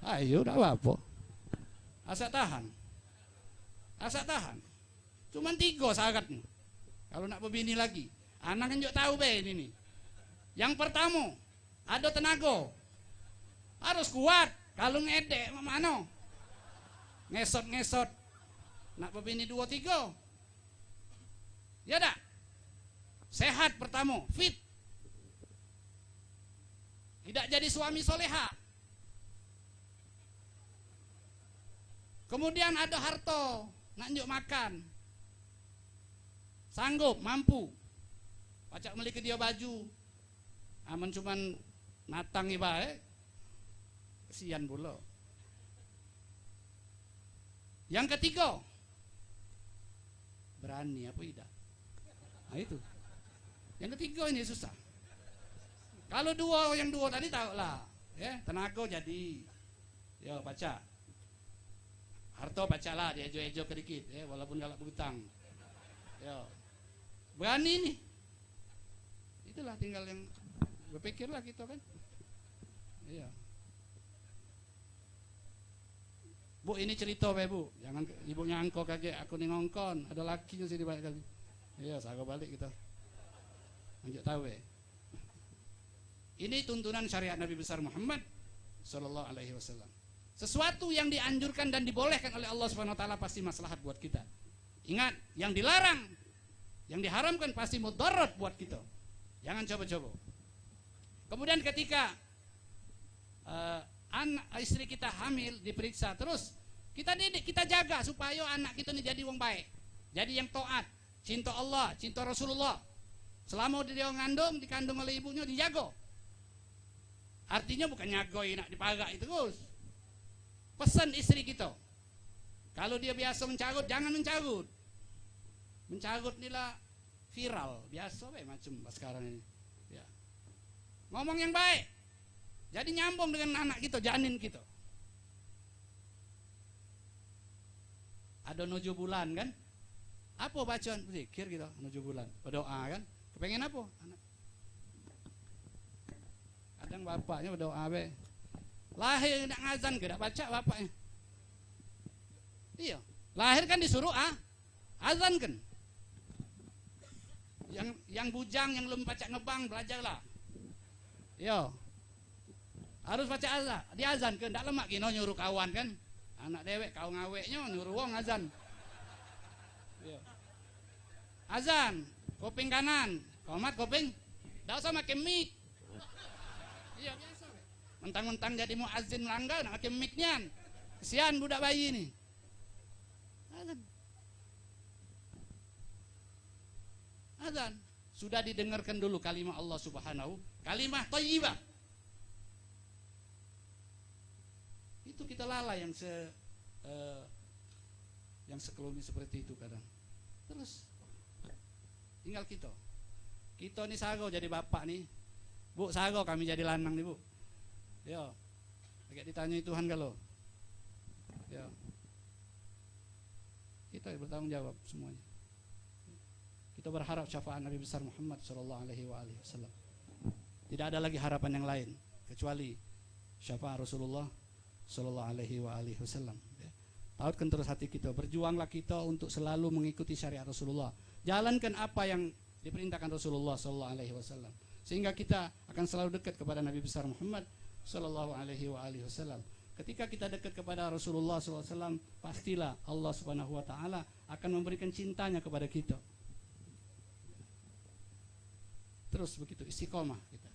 Ayo, dah apa? Asa tahan. Cuman 3 syaratnya. Kalau nak berbini lagi, anak kan juga tahu be ini. Yang pertama, ada tenaga, harus kuat. Kalau ngedek, mana? Ngesot. Nak berbini 2 3, ya dak? Sehat pertama, fit. Tidak jadi suami soleha. Kemudian ada harta, nak njuk makan. Sanggup, mampu. Pacak beli ke dia baju. Aman cuman natang iba kesian pula. Yang ketiga, berani apa tidak? Nah itu. Yang ketiga ini susah. Kalau yang dua tadi tahu lah, ya tenaga jadi, ya baca, harta baca lah, dia ejo-ejo sedikit, ya walaupun galak berhutang, ya berani nih. Itulah tinggal yang berpikirlah kita kan, iya. Bu ini cerita be bu, jangan ibunya angko kakek, aku nih ngongkon, ada lakinya sih di balik kali, iya saya balik kita. Lanjut tahu ya. Ini tuntunan syariat Nabi besar Muhammad Sallallahu Alaihi Wasallam. Sesuatu yang dianjurkan dan dibolehkan oleh Allah Subhanahu Wa Taala pasti maslahat buat kita. Ingat, yang dilarang, yang diharamkan pasti mudarat buat kita. Jangan coba-coba. Kemudian ketika istri kita hamil diperiksa terus, kita didik, kita jaga supaya anak kita ini jadi wong baik, jadi yang taat, cinta Allah, cinta Rasulullah. Selama dia ngandung, dikandung oleh ibunya, dijaga. Artinya bukan nyagoi nak dipagak itu terus. Pesan istri kita, kalau dia biasa mencagut, jangan mencagut. Mencagut inilah viral, biasa macam sekarang ini. Ya. Ngomong yang baik, jadi nyambung dengan anak kita, janin kita. Ada 7 bulan kan? Apa bacaan? Zikir kita 7 bulan, berdoa kan? Kepengen apa? Anak. Kadang bapaknya berdoa be. Lahir nak ngazan ke dak baca bapaknya. Iya, lahir kan disuruh azan kan. Yang bujang yang belum baca ngebang belajarlah. Yo. Harus baca azan, diazan kan, ndak lemak kino nyuruh kawan kan. Anak dewek kau ngaweknya nyuruh wong azan. Yo. Azan, kuping kanan, komat kuping. Ndak usah pakai mic. Iya biasa. Mentang-mentang jadi muazzin langgar nak pakai mic-nya. Kesian budak bayi ini. Azan. Azan. Sudah didengarkan dulu kalimat Allah Subhanahu, kalimat thayyibah. Itu kita lalai yang sekelumit seperti itu kadang. Terus tinggal kita ini sago jadi bapak nih, Bu, sago kami jadi lanang nih, Bu. Yo, agak ditanya Tuhan kalau yo, kita bertanggung jawab semuanya. Kita berharap syafaat Nabi besar Muhammad sallallahu alaihi wasallam. Tidak ada lagi harapan yang lain kecuali syafaat Rasulullah sallallahu alaihi wasallam. Tautkan terus hati kita, berjuanglah kita untuk selalu mengikuti syariat Rasulullah. Jalankan apa yang diperintahkan Rasulullah sallallahu alaihi wasallam, sehingga kita akan selalu dekat kepada Nabi besar Muhammad sallallahu alaihi wasallam. Ketika kita dekat kepada Rasulullah sallallahu alaihi wasallam, pastilah Allah Subhanahu wa taala akan memberikan cintanya kepada kita. Terus begitu istiqomah kita.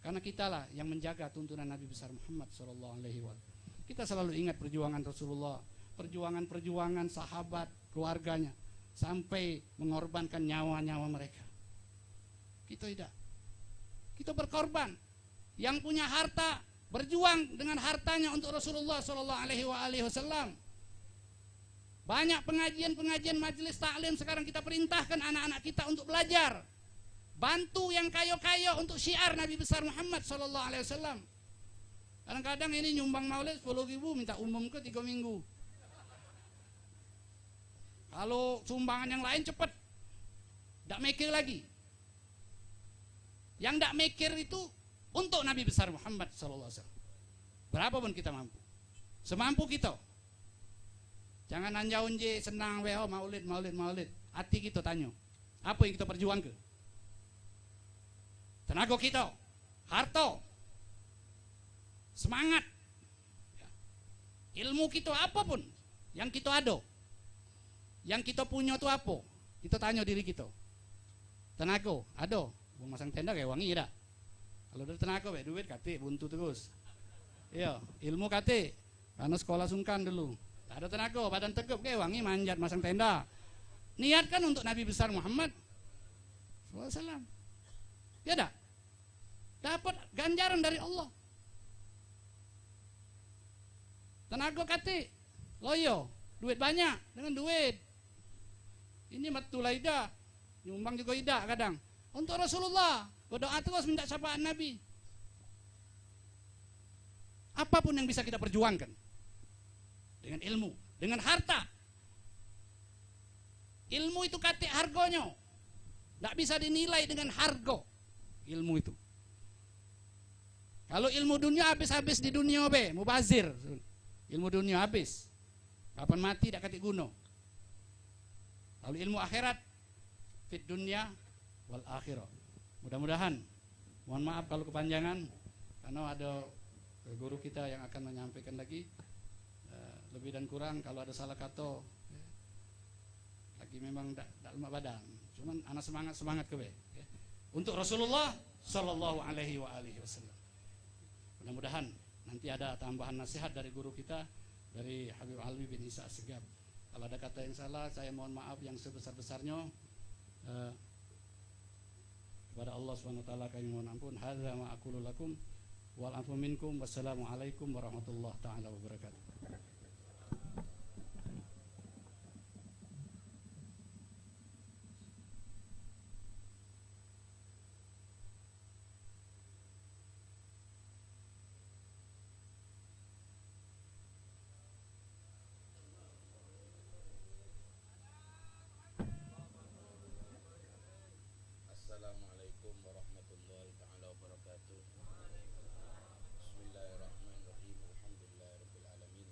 Karena kitalah yang menjaga tuntunan Nabi besar Muhammad sallallahu alaihi wasallam. Kita selalu ingat perjuangan Rasulullah, perjuangan sahabat, keluarganya, sampai mengorbankan nyawa-nyawa mereka. Kita tidak. Kita berkorban. Yang punya harta berjuang dengan hartanya untuk Rasulullah sallallahu alaihi wasallam. Banyak pengajian-pengajian majelis taklim sekarang kita perintahkan anak-anak kita untuk belajar. Bantu yang kayo-kayo untuk syiar Nabi besar Muhammad sallallahu alaihi wasallam. Kadang-kadang ini nyumbang maulid 10.000 minta umum ke 3 minggu. Kalau sumbangan yang lain cepat, tidak mikir lagi. Yang tidak mikir itu untuk Nabi besar Muhammad sallallahu alaihi wasallam. Berapa pun kita mampu, semampu kita. Jangan anjaun je senang weho maulid. Hati kita tanya, apa yang kita perjuangkan? Tenaga kita, harta, semangat, ilmu kita apapun yang kita ada, yang kita punya itu apa? Kita tanya diri kita. Tenaga ada, mau masang tenda kayak wangi tidak? Kalau dari tenaga duit kate buntu terus. Iya, ilmu kate karena sekolah sungkan dulu. Tak ada tenaga, badan tegap kayak wangi manjat masang tenda. Niatkan untuk Nabi besar Muhammad SAW. Ya dah, dapat ganjaran dari Allah. Tenaga kate loyo, duit banyak dengan duit. Ini betul ida, nyumbang juga ida kadang. Untuk Rasulullah, berdoa terus minta syafaat Nabi. Apapun yang bisa kita perjuangkan dengan ilmu, dengan harta. Ilmu itu kate hargonya, tidak bisa dinilai dengan harga. Ilmu itu. Kalau ilmu dunia habis-habis di dunia mubazir. Ilmu dunia habis. Kapan mati tidak kate guna. Kalau ilmu akhirat fit dunia wal akhirah. Mudah-mudahan, mohon maaf kalau kepanjangan karena ada guru kita yang akan menyampaikan lagi lebih dan kurang kalau ada salah kata lagi memang tidak lemah badan. Cuman anak semangat ke untuk Rasulullah sallallahu alaihi wasallam. Mudah-mudahan nanti ada tambahan nasihat dari guru kita dari Habib Alwi bin Isa Assegaf. Kalau ada kata yang salah saya mohon maaf yang sebesar-besarnya. Kepada Allah Subhanahu wa taala kami mohon ampun. Hadza ma aqulu lakum wal afu minkum. Wassalamualaikum warahmatullahi taala wabarakatuh. Assalamualaikum warahmatullahi taala wabarakatuh. Bismillahirrahmanirrahim. Alhamdulillahirabbil alamin.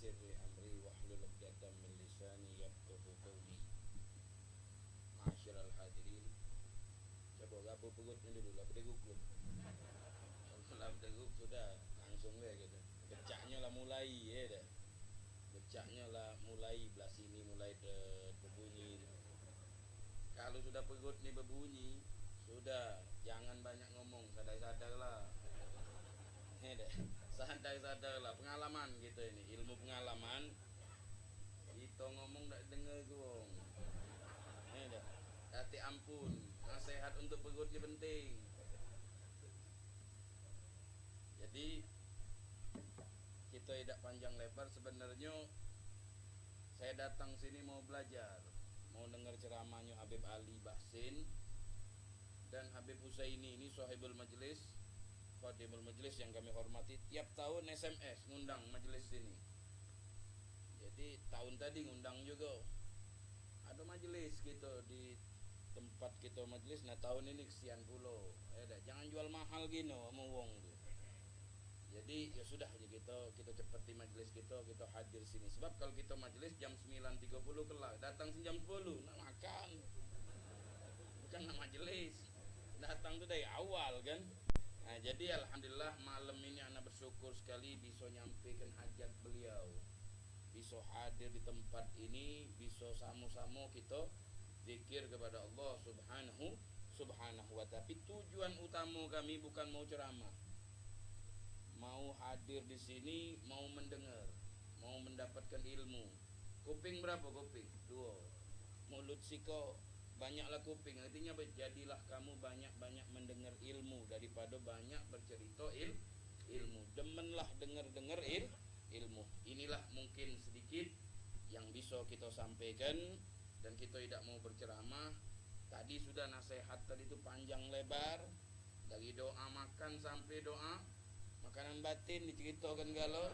sirri amri wahlul 'uqdatam min lisani yafqahu qawli. Ma'asyiral hadirin. Coba gapo perutnya dulu lah berdeguk belum? Kalau berdeguk sudah langsung deh gitu. Becaknya lah mulai ya dah. Becaknya lah mulai belah sini mulai berbunyi. Kalau sudah perut ni berbunyi, sudah jangan banyak ngomong, sadar-sadarlah. Deh, sadar-sadarlah, pengalaman gitu ini, ilmu pengalaman. Kita ngomong tak dengar gong. Deh, hati ampun, nasihat untuk perut ni penting. Jadi kita tidak panjang lebar, sebenarnya saya datang sini mau belajar, mau dengar ceramahnya Habib Ali Bahsin dan Habib Husaini ini sahibul majlis, khadimul majlis yang kami hormati. Tiap tahun SMS ngundang majlis sini. Jadi tahun tadi ngundang juga. Ada majlis gitu di tempat kita majlis. Nah tahun ini kesian pula. Jangan jual mahal gini mau wong tu. Jadi ya sudah aja kita cepat di majlis kita hadir sini. Sebab kalau kita majlis jam 9.30 kelar, datang jam 10 nak makan. Bukan nak majlis. Datang tu dari awal kan. Nah, jadi alhamdulillah malam ini anak bersyukur sekali bisa nyampaikan hajat beliau. Bisa hadir di tempat ini, bisa sama-sama kita zikir kepada Allah Subhanahu wa ta'ala. Tapi tujuan utama kami bukan mau ceramah. Mau hadir di sini, mau mendengar, mau mendapatkan ilmu. Kuping berapa kuping? 2. Mulut siko banyaklah kuping. Artinya jadilah kamu banyak-banyak mendengar ilmu daripada banyak bercerita ilmu. Demenlah dengar-dengar ilmu. Inilah mungkin sedikit yang bisa kita sampaikan, dan kita tidak mau berceramah. Tadi sudah nasihat tadi itu panjang lebar, dari doa makan sampai doa makanan batin diceritakan galau.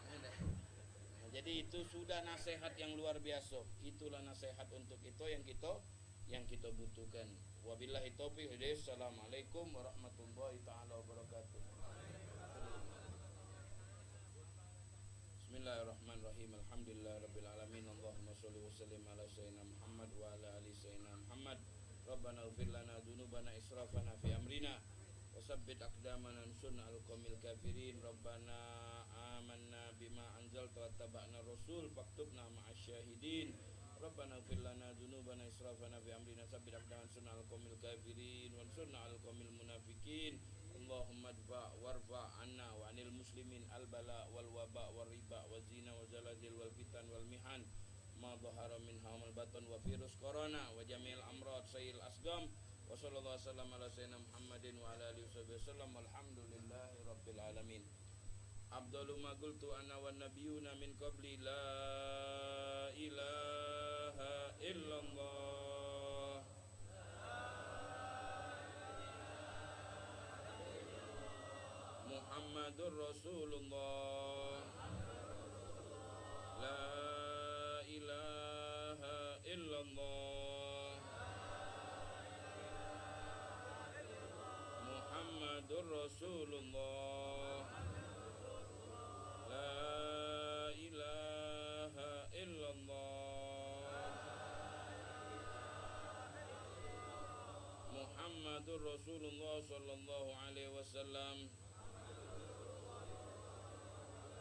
Nah, jadi itu sudah nasihat yang luar biasa. Itulah nasihat untuk yang kita butuhkan. Wabillahi taufiq. Assalamualaikum warahmatullahi taala wabarakatuh. Bismillahirrahmanirrahim. Alhamdulillahirabbil alamin. Allahumma shalli wa sallim ala sayyidina Muhammad wa ala ali sayyidina Muhammad. Rabbana ighfir lana dzunubana israfana fi amrina wasabbit aqdamana ansurna al-qawmil kafirin. Rabbana amanna bima anzalta wattaba'na rasul faktubna ma'asy syahidin. Rabbana ighfir lana dzunubana israfana fi amrina sabbit aqdamana ansurna al-qawmil kafirin wansurna al-qawmil munafikin. Allahumma adfa warfa anna wa anil muslimin al-bala wal waba wal riba wal zina wal zalazil wal fitan wal mihan ma dhahara minha wal batan wa virus corona wa jamil amrad sayil asgam. Wa sallallahu wasallam ala sayyidina Muhammadin wa ala alihi wasallam. Alhamdulillahi rabbil alamin. Abdullu ma qultu ana wan nabiyuna min qabli la ilaha illallah. Muhammadur Rasulullah. La ilaha illallah. Muhammadur Rasulullah. La ilaha illallah. Muhammadur Rasulullah sallallahu alaihi wasallam.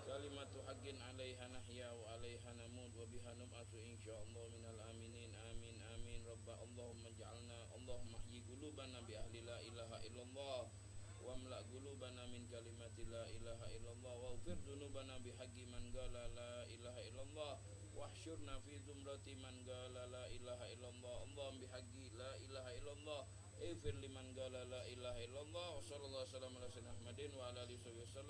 Kalimatu haqqin 'alaiha nahya wa 'alaiha namut wa biha nub'atsu insyaallah minal aminin. Amin amin. Rabbana Allahumma ij'alna Allahumma hyi qulubana bi ahli la ilaha illallah wa amla qulubana min kalimati la ilaha illallah wa ighfir dzunubana bi haqqi man qala la ilaha illallah wahsyurna fi zumrati man qala la ilaha illallah. Allahumma bi haqqi la ilaha illallah ighfir liman qala la ilaha illallah. Wassallallahu alaihi wasallam ala sayyidina Muhammadin wa ala alihi wasallam.